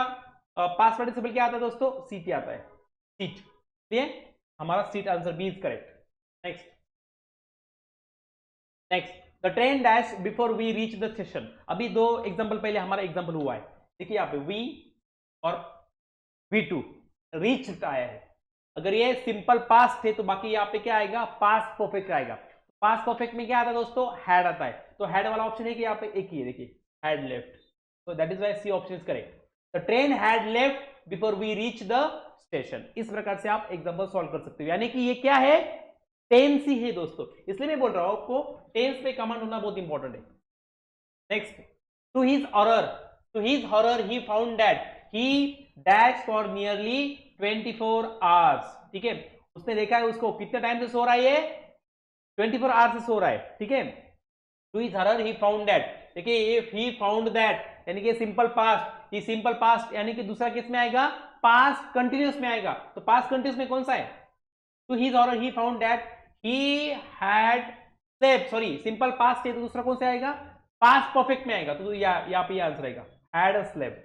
पास्ट पार्टिसिपल क्या आता है दोस्तों? सीट आता है, सीट। इसलिए हमारा seat answer b is correct. Next, the train dash before we reach the station. अभी दो एग्जांपल पहले हमारा एग्जांपल हुआ है, देखिए यहाँ पे वी और V2 रीच आया है। अगर ये सिंपल पास्ट है तो बाकी यहाँ पे क्या आएगा? पास्ट परफेक्ट आएगा। पास्ट परफेक्ट में क्या आता है दोस्तों? हैड आता है। तो हैड वाला ऑप्शन है कि यहाँ पे एक ही है, देखिए had left, so that is why C option is correct. The train had left before we reach the station. इस प्रकार से आप एग्जांपल सॉल्व कर सकते हो, यानी कि ये क्या है? टेंस ही है दोस्तों, इसलिए मैं बोल रहा हूं आपको टेंस पे कमांड होना बहुत इंपॉर्टेंट है। Next, to his horror he found that he dash for nearly 24 hours. ठीक है, उसने देखा है उसको कितने टाइम से सो रहा है, ये 24 आवर्स से सो रहा है। ठीक है, to his horror he found that, देखिए इफ ही फाउंड दैट यानी कि simple past, he simple past यानी कि दूसरा किस में आएगा? पास्ट कंटिन्यूअस में आएगा। तो पास्ट कंटिन्यूअस में कौन सा है? To his horror he found that he had slept, sorry simple past है तो दूसरा कौन सा आएगा? पास्ट परफेक्ट में आएगा, तो यहाँ पे आंसर आएगा had slept.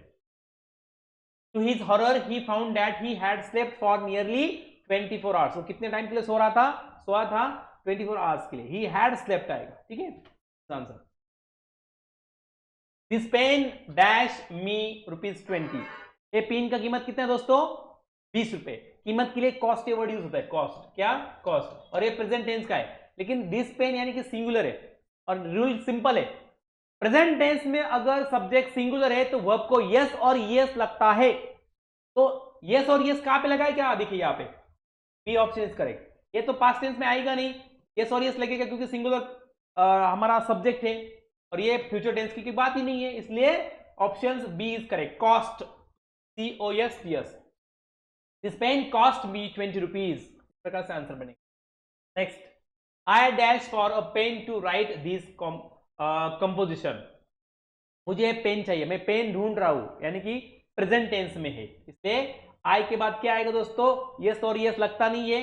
To his horror he found that he had slept for nearly 24 hours. वो कितने टाइम के लिए सोया था? 24 आवर्स के लिए, ही हैड स्लेप्ट आएगा। ठीक है answer. This pen dash me ₹20। ये पेन का कीमत कितना है दोस्तों? 20 रुपए। कीमत के लिए कॉस्ट ये वर्ड यूज होता है, कॉस्ट। क्या? कॉस्ट। और ये प्रेजेंट टेंस का है, लेकिन दिस पेन यानी कि सिंगुलर है और रूल सिंपल है। प्रेजेंट टेंस में अगर सब्जेक्ट सिंगुलर है तो वर्ब को यस और यस लगता है। तो यस और यस कहां पे लगाए? क्या देखिए यहाँ पे बी ऑप्शन इज करेक्ट। ये तो पास्ट टेंस में आएगा नहीं, यस और यस लगेगा क्योंकि सिंगुलर हमारा सब्जेक्ट है और ये फ्यूचर टेंस की बात ही नहीं है, इसलिए option B is correct, cost, COST। This pen cost me 20 rupees. इस प्रकार से आंसर बनेगा। Next, I dash for a pen to write this composition. मुझे पेन चाहिए, मैं पेन ढूंढ रहा हूं, यानी कि प्रेजेंट टेंस में है, इसलिए आई के बाद क्या आएगा दोस्तों? यस और यस लगता नहीं है।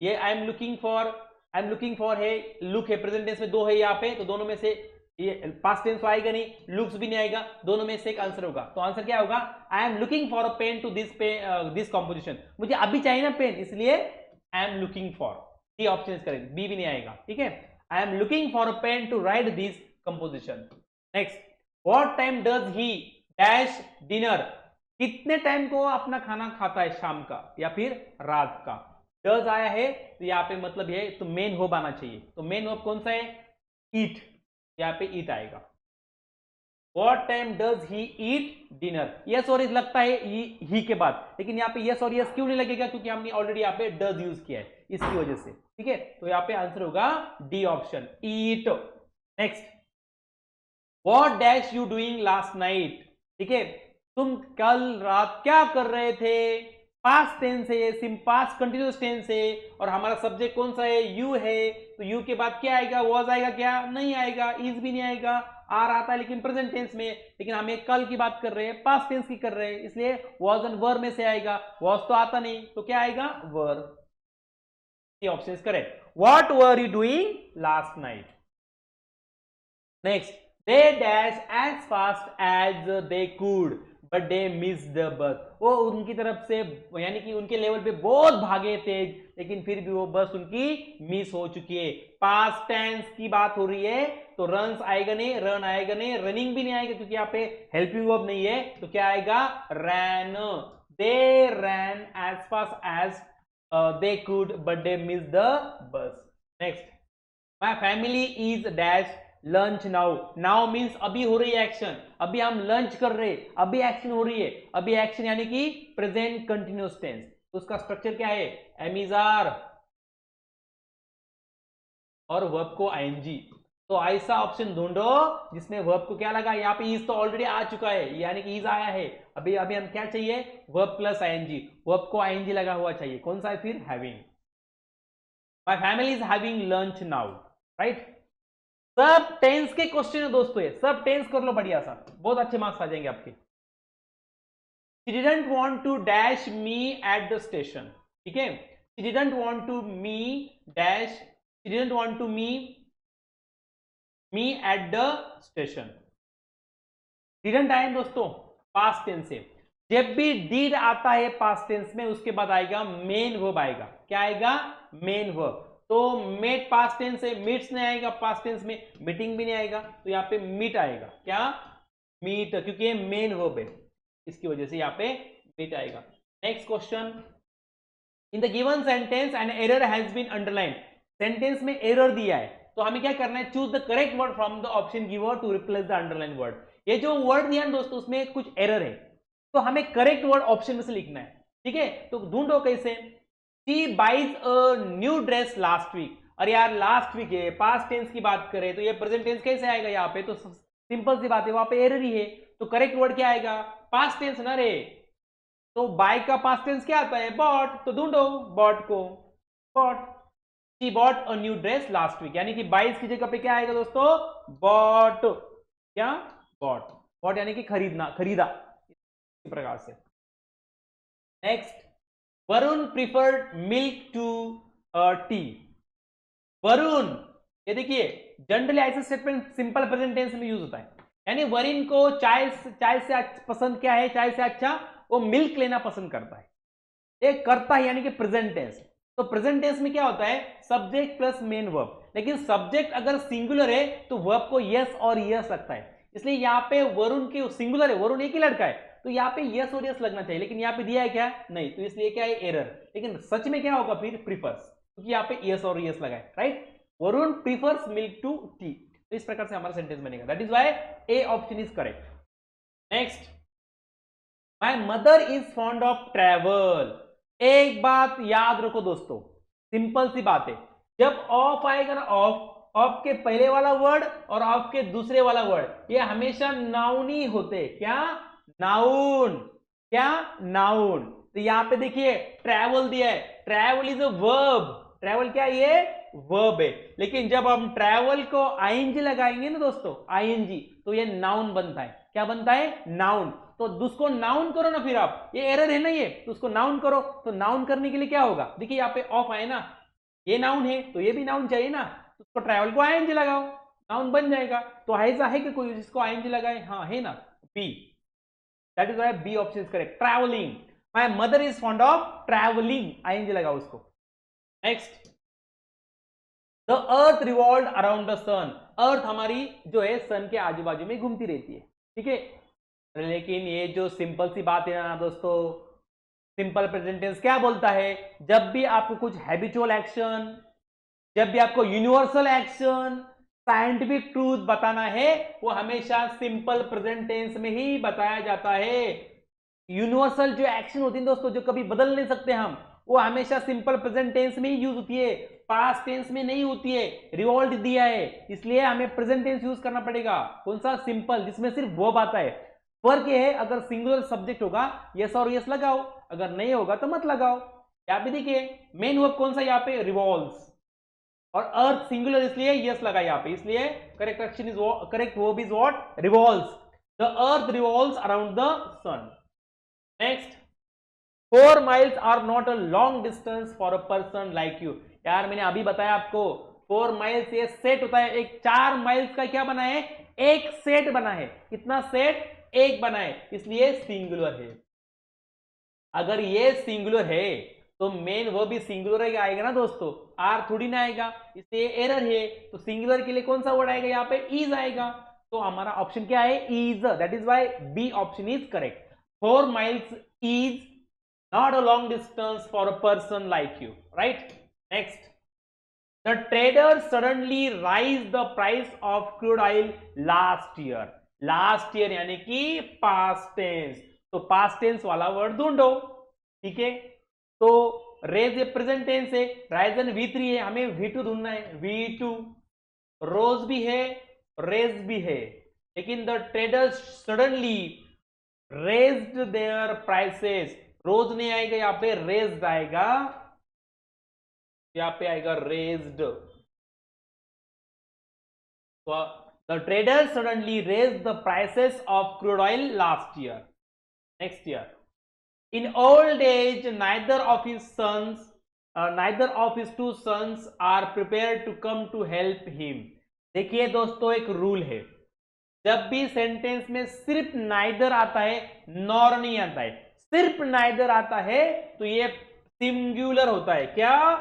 ये आई एम लुकिंग फॉर है, लुक है, प्रेजेंट टेंस में दो है यहाँ पे, तो दोनों में से ये पास्ट टेंस तो आएगा नहीं, लुक्स भी नहीं आएगा, दोनों में से एक आंसर होगा। तो आंसर क्या होगा? I am looking for a pen to this composition. मुझे अभी चाहिए ना पेन, इसलिए I am looking for. D option correct, B भी नहीं आएगा। ठीक है, I am looking for a pen to write this composition. Next, what time does he dash dinner. कितने टाइम को अपना खाना खाता है, शाम का या फिर रात का? डज आया है तो यहाँ पे मतलब है तो मेन वर्ब आना चाहिए। तो मेन वर्ब कौन सा है? ईट, यहाँ पे ईट आएगा। What time does he eat dinner. Yes और इज लगता है ही के बाद, लेकिन यहाँ पे यस और यस क्यों नहीं लगेगा? क्योंकि हमने ऑलरेडी यहाँ पे डज यूज किया है, इसकी वजह से। ठीक है, तो यहाँ पे आंसर होगा D option, eat. Next, what dash you doing last night. ठीक है, तुम कल रात क्या कर रहे थे? पास्ट टेंस है, पास्ट कंटिन्यूअस टेंस है और हमारा सब्जेक्ट कौन सा है? यू है। तो यू के बाद क्या आएगा? वॉज आएगा? क्या नहीं आएगा, इज भी नहीं आएगा, आर आता है लेकिन प्रेजेंट टेंस में, लेकिन हमें कल की बात कर रहे हैं, पास्ट टेंस की कर रहे हैं, इसलिए वॉज एंड वर में से आएगा। वॉज तो आता नहीं, तो क्या आएगा? Were. Option is correct. What were you doing last night. Next, they dash as fast as they could but they missed the bus। वो उनकी तरफ से यानी कि उनके लेवल पे बहुत भागे तेज, लेकिन फिर भी वो बस उनकी मिस हो चुकी है। पास्ट टेंस की बात हो रही है तो रन्स आएगा नहीं, रन आएगा नहीं, रनिंग भी नहीं आएगा क्योंकि यहाँ पे हेल्पिंग वर्ब नहीं है, तो क्या आएगा? Ran. They ran as fast as they could but they missed the bus। Next, my family is dash lunch now, now means अभी हो रही है एक्शन, अभी हम लंच कर रहे हैं, अभी एक्शन हो रही है, अभी एक्शन यानी कि प्रेजेंट कंटिन्यूअस टेंस। तो उसका स्ट्रक्चर क्या है, एम इज आर और वर्ब को आईएनजी। तो ऐसा ऑप्शन ढूंढो जिसमें वर्ब को क्या लगा, यहाँ पे इज तो ऑलरेडी आ चुका है, यानी कि इज आया है, अभी अभी हम क्या चाहिए, वर्ब प्लस आईएनजी, वर्ब को आईएनजी लगा हुआ चाहिए, कौन सा है फिर, having. My family is having lunch now, right. सब टेंस के क्वेश्चन है दोस्तों, ये सब टेंस कर लो बढ़िया सा, बहुत अच्छे मार्क्स आ जाएंगे आपके। She didn't want to dash me at the station, ठीक है, she didn't want to me dash, she didn't want to me at the station। didn't आए दोस्तों पास्ट टेंस से, जब भी did आता है पास्ट टेंस में उसके बाद आएगा मेन वर्ब आएगा, क्या आएगा, मेन वर्ब। तो मेट पास्ट टेंस है, मीट्स नहीं आएगा पास्ट टेंस में, मीटिंग भी नहीं आएगा, तो यहाँ पे मीट आएगा, क्या, मीट, क्योंकि ये मेन वर्ब है, इसकी वजह से यहाँ पे मीट आएगा। Next question, in the given sentence an error has been underline, sentence में एरर दिया है, तो हमें क्या करना है, choose the correct word from the option given to replace the underline word. ये जो वर्ड दिया है दोस्तों उसमें कुछ एरर है, तो हमें करेक्ट वर्ड ऑप्शन में से लिखना है, ठीक है। तो ढूंढो कैसे, she buys a new dress last week, अरे यार लास्ट वीक है, पास्ट टेंस की बात करें तो ये प्रेजेंट टेंस कैसे आएगा यहाँ पे, तो सिंपल सी बात है, वहां पे एरर ही है, तो करेक्ट वर्ड क्या आएगा, पास्ट टेंस ना रे, तो बाय का पास्ट टेंस क्या आता है, बॉट, तो ढूंढो बॉट को, bought, she bought a new dress last week, यानी कि बाइज की जगह पे क्या आएगा दोस्तों, बॉट, क्या, बॉट, बॉट यानी कि खरीदना, खरीदा, इस प्रकार से। Next, Varun preferred milk to tea, Varun, ये देखिए जनरली ऐसा स्टेटमेंट सिंपल प्रेजेंट टेंस में यूज होता है, यानी वरुण को चाय से पसंद क्या है, चाय से अच्छा वो मिल्क लेना पसंद करता है, ये करता है यानी कि प्रेजेंट टेंस। तो प्रेजेंट टेंस में क्या होता है, सब्जेक्ट प्लस मेन वर्ब, लेकिन सब्जेक्ट अगर सिंगुलर है तो वर्ब को यस और यस लगता है, इसलिए यहाँ पे वरुण के सिंगुलर है, वरुण एक ही लड़का है, तो यहाँ पे यस और यस लगना चाहिए, लेकिन यहाँ पे दिया है क्या, नहीं, तो इसलिए क्या है, एरर। लेकिन सच में क्या होगा फिर, प्रीफर्स, क्योंकि यहाँ पे यस और यस लगा है, right, Varun prefers milk to tea, तो इस प्रकार से हमारा सेंटेंस बनेगा, that is why A option is correct. Next, my mother is fond of travel, एक बात याद रखो दोस्तों, सिंपल सी बात है, जब ऑफ आएगा ना, ऑफ, ऑफ के पहले वाला वर्ड और ऑफ के दूसरे वाला वर्ड ये हमेशा नाउन ही होते, क्या, नाउन, क्या, नाउन। तो यहां पे देखिए ट्रैवल दिया है, travel is a verb, travel क्या है, ये वर्ब है, लेकिन जब हम ट्रैवल को आईएनजी लगाएंगे ना दोस्तों, आईएनजी, तो ये नाउन बनता है, क्या बनता है, नाउन। तो उसको नाउन करो ना, फिर आप, ये एरर है ना ये, तो उसको नाउन करो, तो नाउन करने के लिए क्या होगा, देखिए यहाँ पे ऑफ आए ना, ये नाउन है तो ये भी नाउन चाहिए ना, तो उसको ट्रैवल को आईएनजी लगाओ, नाउन बन जाएगा। तो ऐसा है कि कोई जिसको आईएनजी लगाए, हाँ है ना, B, that is why B option is correct, travelling, my mother is fond of travelling, ING लगाओ उसको। Next, the earth revolve around the sun, earth हमारी जो है सन के आजू बाजू में घूमती रहती है, ठीक है, लेकिन ये जो सिंपल सी बात है ना दोस्तों, सिंपल प्रेजेंट टेंस क्या बोलता है, जब भी आपको कुछ हैबिचुअल एक्शन, जब भी आपको यूनिवर्सल एक्शन, साइंटिफिक ट्रूथ बताना है, वो हमेशा सिंपल प्रेजेंट टेंस में ही बताया जाता है। यूनिवर्सल जो एक्शन होती है दोस्तों, जो कभी बदल नहीं सकते हम, वो हमेशा सिंपल प्रेजेंट टेंस में ही यूज होती है, पास्ट टेंस में नहीं होती है, रिवॉल्व दिया है, इसलिए हमें प्रेजेंट टेंस यूज करना पड़ेगा, कौन सा, सिंपल, जिसमें सिर्फ वर्ब आता है। फर्क ये है, अगर सिंगुलर सब्जेक्ट होगा यस और यस लगाओ, अगर नहीं होगा तो मत लगाओ। यहाँ पे देखिए मेन वर्ब कौन सा, यहाँ पे रिवॉल्व्स, और अर्थ सिंगुलर इसलिए यस लगा यहाँ पे, इसलिए correct action is, correct verb is what, revolves, the earth revolves around the sun. Next, 4 miles are not a long distance for a person like you, यार मैंने अभी बताया आपको 4 miles ये सेट होता है, एक 4 miles का क्या बना है, एक सेट बना है, कितना सेट, एक बना है, इसलिए सिंगुलर है। अगर ये सिंगुलर है तो मेन वो भी सिंगुलर ही आएगा ना दोस्तों, आर थोड़ी ना आएगा, इसलिए एरर है, तो सिंगुलर के लिए कौन सा वर्ड आएगा, यहाँ पे इज आएगा, तो हमारा ऑप्शन क्या है, is, that is why B option is correct, 4 miles is not a long distance for a person like you, right? Next, the trader suddenly rise the price of crude oil last year. Last year यानी कि past tense, तो past tense वाला word ढूंढो, ठीक है। तो raise ये present tense है, राइजन V3 है, हमें V2 ढूंढना है, V2। रोज भी है, रेज भी है, लेकिन the traders suddenly raised their prices, rose नहीं आएगा यहां पे, रेज्ड आएगा, यहां पे आएगा रेज्ड। तो the traders suddenly raised the prices of crude oil last year, next year. In old age, neither of his two sons are prepared to come to help him. देखिए दोस्तों, एक रूल है, जब भी सेंटेंस में सिर्फ neither आता है, नॉर नहीं आता है, सिर्फ नाइदर आता है, तो ये सिंगुलर होता है। क्या?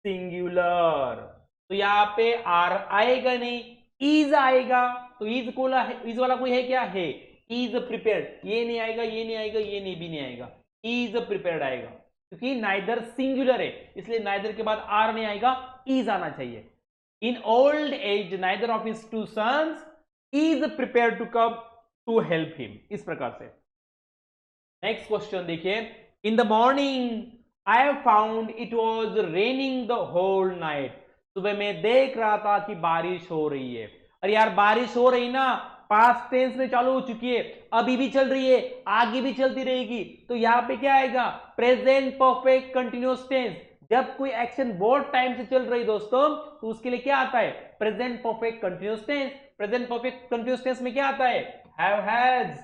सिंगुलर। तो यहां पे आर आएगा नहीं, इज आएगा। तो इज वाला कोई है क्या? है। इज प्रिपेयर्ड, ये नहीं आएगा, ये नहीं आएगा, ये नहीं भी नहीं आएगा, इज प्रिपेयर्ड आएगा, क्योंकि नाइदर सिंगुलर है, इसलिए नाइदर के बाद आर नहीं आएगा, इज आना चाहिए। In old age neither of his two sons is prepared to come to help him, इस प्रकार से। नेक्स्ट क्वेश्चन देखिए, in the morning I have found it was raining the whole night. सुबह मैं देख रहा था कि बारिश हो रही है। अरे यार, बारिश हो रही ना, पास्ट टेंस में चालू हो चुकी है, अभी भी चल रही है, आगे भी चलती रहेगी, तो यहां पे क्या आएगा? Present perfect continuous tense. जब कोई एक्शन बहुत टाइम से चल रही दोस्तों, तो उसके लिए क्या आता है? Present perfect continuous tense. Present perfect continuous tense में क्या आता है? हैव, हैज,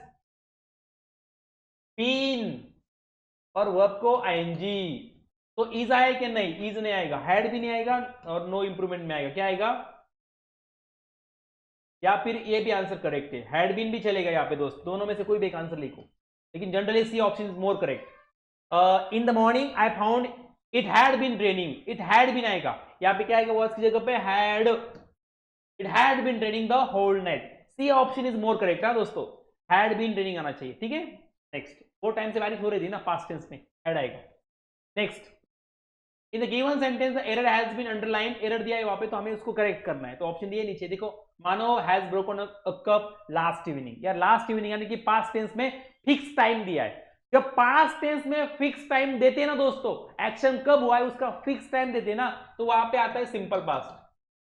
बीन और वर्ब को आईएनजी। तो इज आए कि नहीं? इज नहीं आएगा, हैड भी नहीं आएगा, और नो इंप्रूवमेंट में आएगा। क्या आएगा? या फिर ये भी आंसर करेक्ट है, हैड बीन भी चलेगा यहाँ पे दोस्त, दोनों में से कोई भी एक आंसर लिखो, लेकिन generally C option is more correct. In the morning I found it had been raining, it had been आएगा, यहाँ पे क्या आएगा? वर्ड्स की जगह पे had, it had been raining the whole night. C option is more correct है दोस्तों, हैड बीन रेनिंग आना चाहिए, ठीक है। नेक्स्ट, वो टाइम से बारिश हो रही थी ना, पास्ट टेंस में हैड आएगा। Next, in the given sentence error has been underline, error दिया है वहां पे, तो हमें उसको करेक्ट करना है, तो ऑप्शन दिए नीचे देखो, मानो has broken a cup last evening. यार लास्ट इवनिंग यानी कि पास्ट टेंस में फिक्स टाइम दिया है। जब पास्ट टेंस में फिक्स टाइम देते हैं ना दोस्तों, एक्शन कब हुआ है उसका फिक्स टाइम देते हैं ना, तो वहां पे आता है सिंपल पास्ट।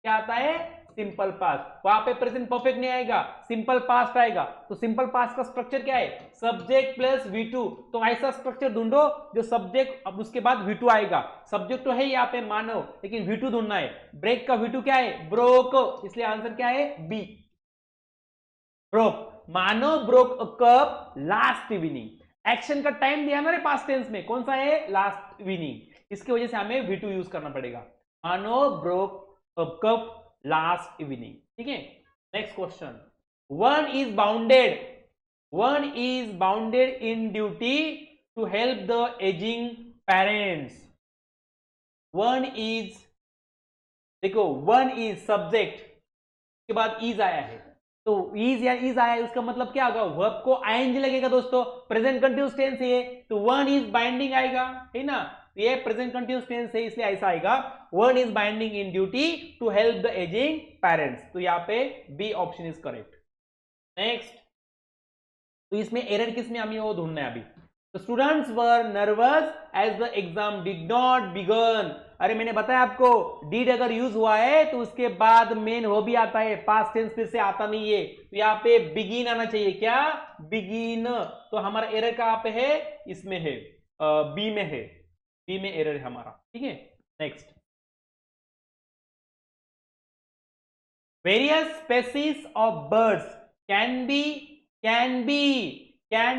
क्या आता है? Simple past. वहां पे प्रेजेंट परफेक्ट नहीं आएगा, सिंपल पास्ट आएगा। तो सिंपल पास्ट का स्ट्रक्चर क्या है? Subject plus V2। तो ऐसा स्ट्रक्चर ढूंढो जो सब्जेक्ट, अब उसके बाद V2 आएगा। सब्जेक्ट तो है यहाँ पे मानव, लेकिन V2 ढूंढना है। ब्रेक का V2 क्या है? ब्रोक, इसलिए आंसर क्या है? B, broke. Manav broke a cup last evening. Action का टाइम दिया ना रे पास्ट टेंस में, कौन सा है? लास्ट इवनिंग, इसकी वजह से हमें V2 यूज करना पड़ेगा। Manav broke a cup last evening, ठीक है। Next question, one is bounded in duty to help the aging parents. One is, देखो वन इज सब्जेक्ट के बाद इज आया है, तो इज या इज आया है, उसका मतलब क्या होगा? वर्ब को आईएनजी लगेगा दोस्तों, प्रेजेंट कंटिन्यूअस टेंस है, तो वन इज बाइंडिंग आएगा, है ना। ये प्रेजेंट कंटिन्यूअस टेंस है, इसलिए ऐसा आएगा, one is binding in duty to help the aging parents. तो यहाँ पे B option is correct. Next, तो इसमें एरर किस में हमें वो ढूंढना है अभी। तो students were nervous as the exam did not begin. अरे मैंने बताया आपको, डिड अगर यूज हुआ है तो उसके बाद मेन हो भी आता है, पास्ट टेंस फिर से आता नहीं है, तो यहाँ पे बिगिन आना चाहिए। क्या? बिगिन। तो हमारा एरर कहां पे है? इसमें है, बी में है, बी में एरर है हमारा, ठीक है। Next, various species of birds can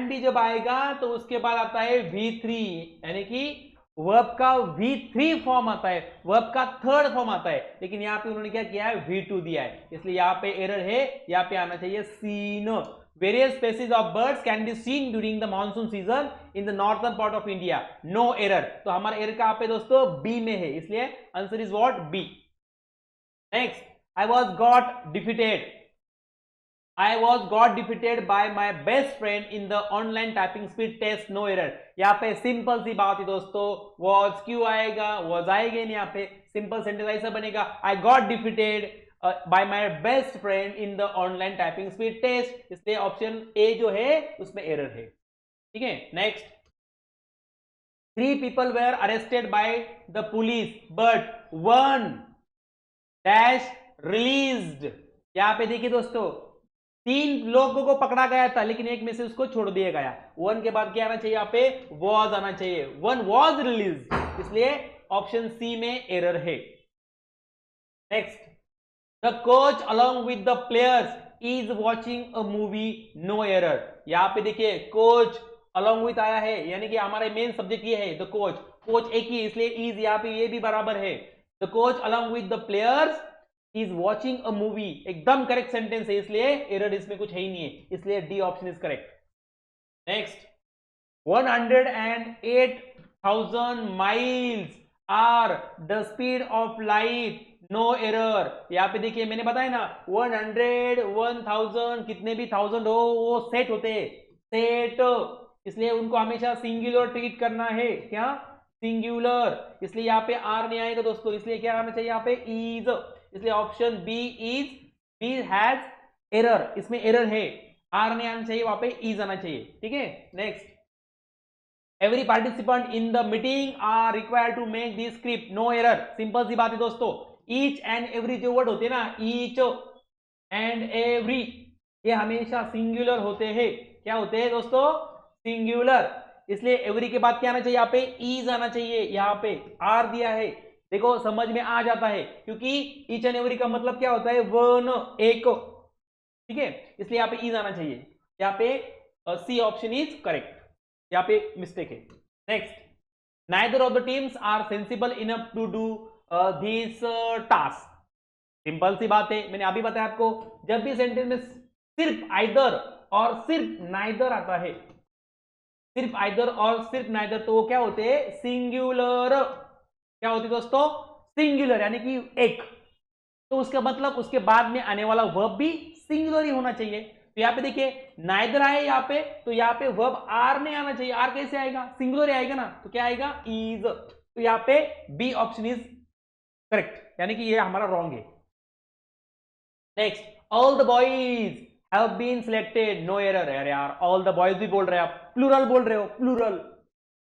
B जब आएगा तो उसके बाद आता है V3, यानी कि वर्ब का V3 फॉर्म आता है, वर्ब का थर्ड फॉर्म आता है, लेकिन यहां पे उन्होंने क्या किया है? V2 दिया है, इसलिए यहां पे एरर है, यहां पे आना चाहिए seen. Various species of birds can be seen during the monsoon season in the northern part of India, no error. तो हमारा एरर कहां पे दोस्तों? बी में है, इसलिए answer is what? B. Next, I was got defeated by my best friend in the online typing speed test, no error। यहाँ पे सिंपल सी बात है दोस्तों, was क्यों आएगा? was आएगा नहीं, यहाँ पे सिंपल सेंटेंस ऐसा बनेगा, I got defeated by my best friend in the online typing speed test, इसलिए ऑप्शन ए जो है उसमें एरर है। ठीक है, next, 3 people were arrested by the police but one dash released। यहां पे देखिए दोस्तों, 3 लोगों को पकड़ा गया था लेकिन एक में से उसको छोड़ दिया गया। वन के बाद क्या आना चाहिए, यहाँ पे वॉज आना चाहिए, वन वॉज रिलीज, इसलिए ऑप्शन सी में एरर है। Next, the coach along with the players is watching a movie, no error. यहां पे देखिए कोच अलॉन्ग विथ आया है, यानी कि हमारा मेन सब्जेक्ट ये है द कोच, कोच एक ही इसलिए इज यहाँ पे ये भी बराबर है। The coach along with the players is watching a movie, एकदम करेक्ट सेंटेंस है, इसलिए एरर इसमें कुछ है ही नहीं है, इसलिए D option is correct. Next, 108,000 miles are the speed of light, no error. यहाँ पे देखिए मैंने बताया ना 100 1000 कितने भी 1000 हो वो सेट होते हैं, सेट, इसलिए उनको हमेशा सिंगुलर ट्रीट करना है, क्या सिंगुलर, इसलिए यहाँ पे आर नहीं आएगा दोस्तों, इसलिए क्या आना चाहिए यहाँ पे इज, इसलिए option B is, B has error, इसमें एरर है, आर नहीं आना चाहिए, वहां पे इज आना चाहिए। ठीक है, next, every participant in the meeting are required to make this script, no error, simple सी बात है दोस्तों, ईच एंड एवरी जो वर्ड होते हैं ना, ईच एंड एवरी, ये हमेशा सिंगुलर होते हैं, क्या होते हैं दोस्तों, सिंगुलर, इसलिए एवरी के बाद क्या आना चाहिए, यहाँ पे इज आना चाहिए, यहाँ पे आर दिया है, देखो समझ में आ जाता है, क्योंकि ईच एंड एवरी का मतलब क्या होता है, वन, एक, ठीक है, इसलिए यहाँ पे इज आना चाहिए, यहाँ पे सी ऑप्शन इज करेक्ट, यहाँ पे मिस्टेक है। Next, neither of the teams are sensible enough to do this task, simple सी बात है, मैंने अभी बताया आपको, जब भी सेंटेंस में सिर्फ आइदर और सिर्फ नाइदर आता है, सिर्फ आइदर और सिर्फ नाइदर, तो वो क्या होते हैं, सिंगुलर, क्या होती है दोस्तों, सिंगुलर, यानी कि एक, तो उसका मतलब उसके बाद में आने वाला वर्ब भी सिंगुलर ही होना चाहिए। तो यहाँ पे देखिए नाइदर आए यहाँ पे, तो यहाँ पे वर्ब आर नहीं आना चाहिए, आर कैसे आएगा, सिंगुलर आएगा ना, तो क्या आएगा, इज, तो यहाँ पे बी ऑप्शन इज करेक्ट, यानी कि ये हमारा रॉन्ग है। Next, all the boys have been selected, no error. अरे यार ऑल द बॉयज भी बोल रहे हैं आप, प्लूरल बोल रहे हो, प्लूरल,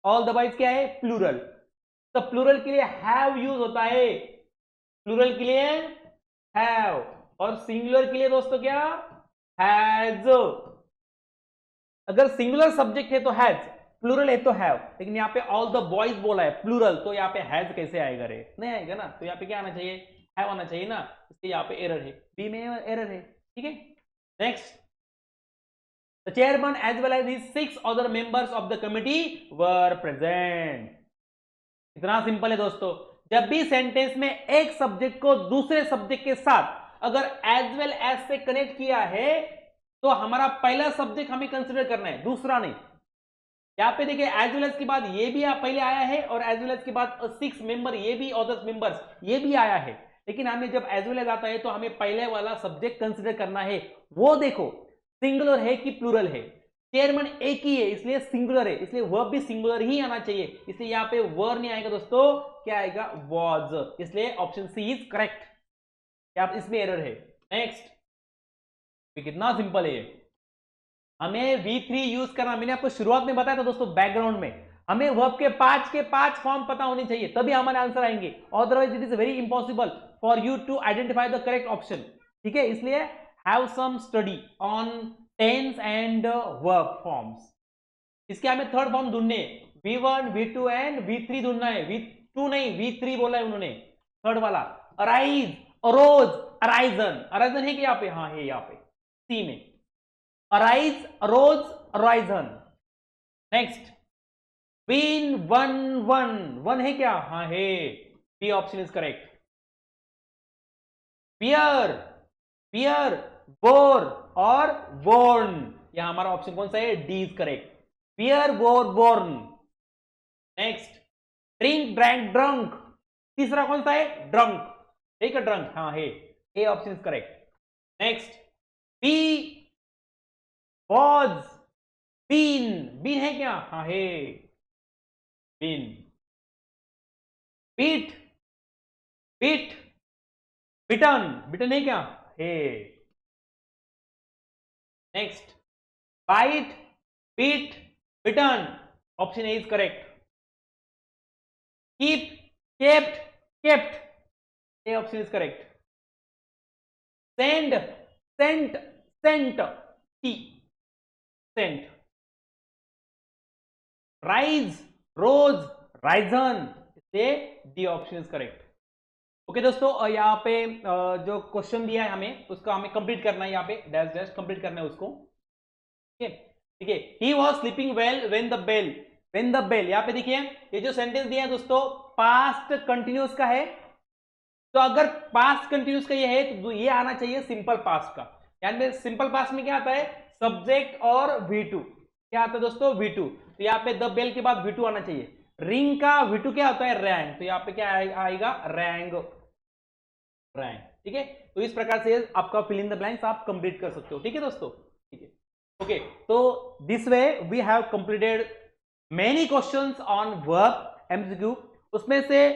ऑल द बॉयज क्या है, प्लूरल, तो प्लूरल के लिए हैव यूज होता है, प्लूरल के लिए हैव, और सिंगुलर के लिए दोस्तों क्या, हैज, अगर सिंगुलर सब्जेक्ट है तो हैज, प्लूरल है तो हैव, लेकिन यहाँ पे ऑल द बॉयज बोला है प्लूरल, तो यहाँ पे हैज कैसे आएगा रे, नहीं आएगा ना, तो यहाँ पे क्या आना चाहिए, हैव आना चाहिए ना, इसलिए यहाँ पे एरर है, बी में एरर है। ठीक है, next, the chairman as well as his 6 other members of the committee were present. इतना सिंपल है दोस्तों, जब भी सेंटेंस में एक सब्जेक्ट को दूसरे सब्जेक्ट के साथ अगर एज वेल एज से कनेक्ट किया है तो हमारा पहला सब्जेक्ट हमें कंसिडर करना है, दूसरा नहीं। यहां पे देखिए एज वेल एज के बाद ये भी पहले आया है और एज वेल एज के बाद 6 मेंबर ये भी, अदर्स मेंबर्स ये भी आया है, लेकिन हमें जब एज वेल एज आता है तो हमें पहले वाला सब्जेक्ट कंसिडर करना है, वो देखो सिंगुलर है कि प्लूरल है, चेयरमैन एक ही है इसलिए सिंगुलर है, इसलिए वर्ब भी सिंगुलर ही आना चाहिए, इसलिए यहाँ पे वर नहीं आएगा दोस्तों, क्या आएगा, वॉज, इसलिए ऑप्शन सी इज करेक्ट, इसमें एरर है। नेक्स्ट, कितना सिंपल है ये, हमें V3 यूज करना, मैंने आपको शुरुआत में बताया था दोस्तों, बैकग्राउंड में हमें वर्ब के 5 फॉर्म पता होने चाहिए तभी हमारे आंसर आएंगे, otherwise it is very impossible for you to identify the correct option. ठीक है, इसलिए have some study on tense and verb forms. इसके हमें थर्ड फॉर्म ढूंढने, V1 V2 एंड V3 ढूंढना है, V2 नहीं V3 बोला है उन्होंने, थर्ड वाला, अराइज, अरोज, अराइजन, अराइजन है कि यहाँ पे, हाँ है यहाँ पे सी में, arise, arose, arisen. Next, been, won, won, won है क्या, हाँ है, B option is correct. Bear, bear, bore और बोर्न, यहां हमारा ऑप्शन कौन सा है, D is correct, bear, bore, born. Next, drink, drank, drunk, तीसरा कौन सा है, ड्रंक, ठीक है, ड्रंक, हाँ है, A option is correct. Next, B, was, been, been है क्या, हाँ है, been. Beat, beat, beaten, beaten है क्या, हे। Next, bite, beat, beaten, option A is correct. Keep, kept, kept, A option is correct. Send, sent, sent, T, sent. Rise, rose, risen, से D option is correct. Okay दोस्तों, यहाँ पे जो question दिया है हमें उसका हमें कंप्लीट करना है, यहाँ पे डैश डैश कंप्लीट करना है उसको। ठीक है, he was sleeping well when the bell, when the bell. यहाँ पे देखिए ये जो सेंटेंस दिया है दोस्तों पास्ट कंटिन्यूस का है, तो अगर पास्ट कंटिन्यूस का ये है तो ये आना चाहिए सिंपल पास्ट का। यानी सिंपल पास्ट में क्या आता है, सब्जेक्ट और V2, क्या आता है दोस्तों, V2। तो यहाँ पे द बेल के बाद V2 आना चाहिए। रिंग का V2 क्या होता है, रैंग, तो यहाँ पे क्या आएगा, रैंग, रैंग। ठीक है, तो इस प्रकार से आपका फिल इन द ब्लैंक्स आप कंप्लीट कर सकते हो। ठीक है दोस्तों, ठीक है। ओके, तो this way we have completed many questions on verb MCQ. उसमें से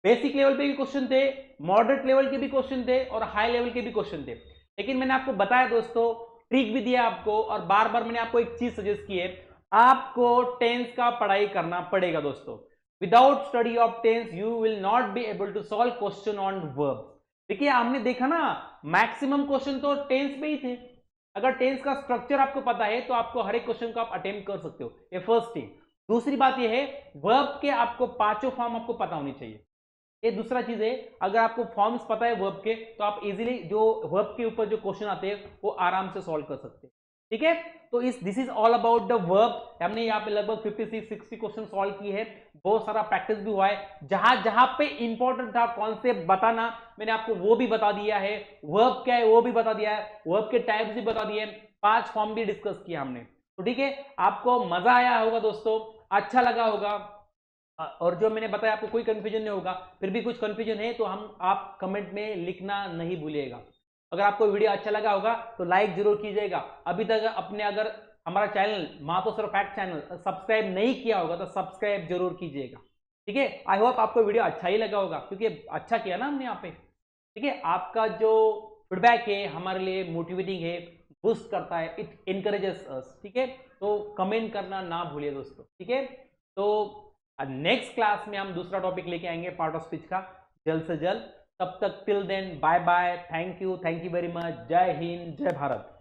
बेसिक लेवल पे भी क्वेश्चन थे, मॉडरेट लेवल के भी क्वेश्चन थे और हाई लेवल के भी क्वेश्चन थे। लेकिन मैंने आपको बताया दोस्तों, ट्रिक भी दिया आपको, और बार बार मैंने आपको एक चीज सजेस्ट की है, आपको टेंस का पढ़ाई करना पड़ेगा दोस्तों। Without study of tense you will not be able to solve question on verb. देखिए हमने देखा ना, मैक्सिमम क्वेश्चन तो टेंस में ही थे। अगर टेंस का स्ट्रक्चर आपको पता है तो आपको हर एक क्वेश्चन को आप अटेम्प्ट कर सकते हो, ये फर्स्ट थिंग। दूसरी बात ये है, वर्ब के आपको पांचों फॉर्म आपको पता होनी चाहिए, ये दूसरा चीज है। अगर आपको फॉर्म्स पता है वर्ब के तो आप इजीली जो वर्ब के ऊपर जो क्वेश्चन आते हैं वो आराम से सॉल्व कर सकते हैं। ठीक है, तो this is all about the verb. हमने यहाँ पे लगभग 56-60 क्वेश्चन सॉल्व किए हैं, बहुत सारा प्रैक्टिस भी हुआ है। जहां जहां पे इंपॉर्टेंट था कॉन्सेप्ट बताना, मैंने आपको वो भी बता दिया है, वर्ब क्या है वो भी बता दिया है, वर्ब के टाइप्स भी बता दिए, 5 फॉर्म भी डिस्कस किया हमने। तो ठीक है, आपको मजा आया होगा दोस्तों, अच्छा लगा होगा, और जो मैंने बताया आपको कोई कंफ्यूजन नहीं होगा। फिर भी कुछ कंफ्यूजन है तो आप कमेंट में लिखना नहीं भूलिएगा। अगर आपको वीडियो अच्छा लगा होगा तो लाइक जरूर कीजिएगा। अभी तक अपने अगर हमारा चैनल मातो सर फैक्ट चैनल सब्सक्राइब नहीं किया होगा तो सब्सक्राइब जरूर कीजिएगा। ठीक है, आई होप आपको वीडियो अच्छा ही लगा होगा, क्योंकि अच्छा किया ना हमने यहाँ पे। ठीक है, आपका जो फीडबैक है हमारे लिए मोटिवेटिंग है, बूस्ट करता है, इट इनकरेजेस अस। ठीक है, तो कमेंट करना ना भूलिए दोस्तों। ठीक है, तो नेक्स्ट क्लास में हम दूसरा टॉपिक लेके आएंगे पार्ट ऑफ स्पीच का, जल्द से जल्द। तब तक till then bye bye, thank you very much, जय हिंद, जय भारत।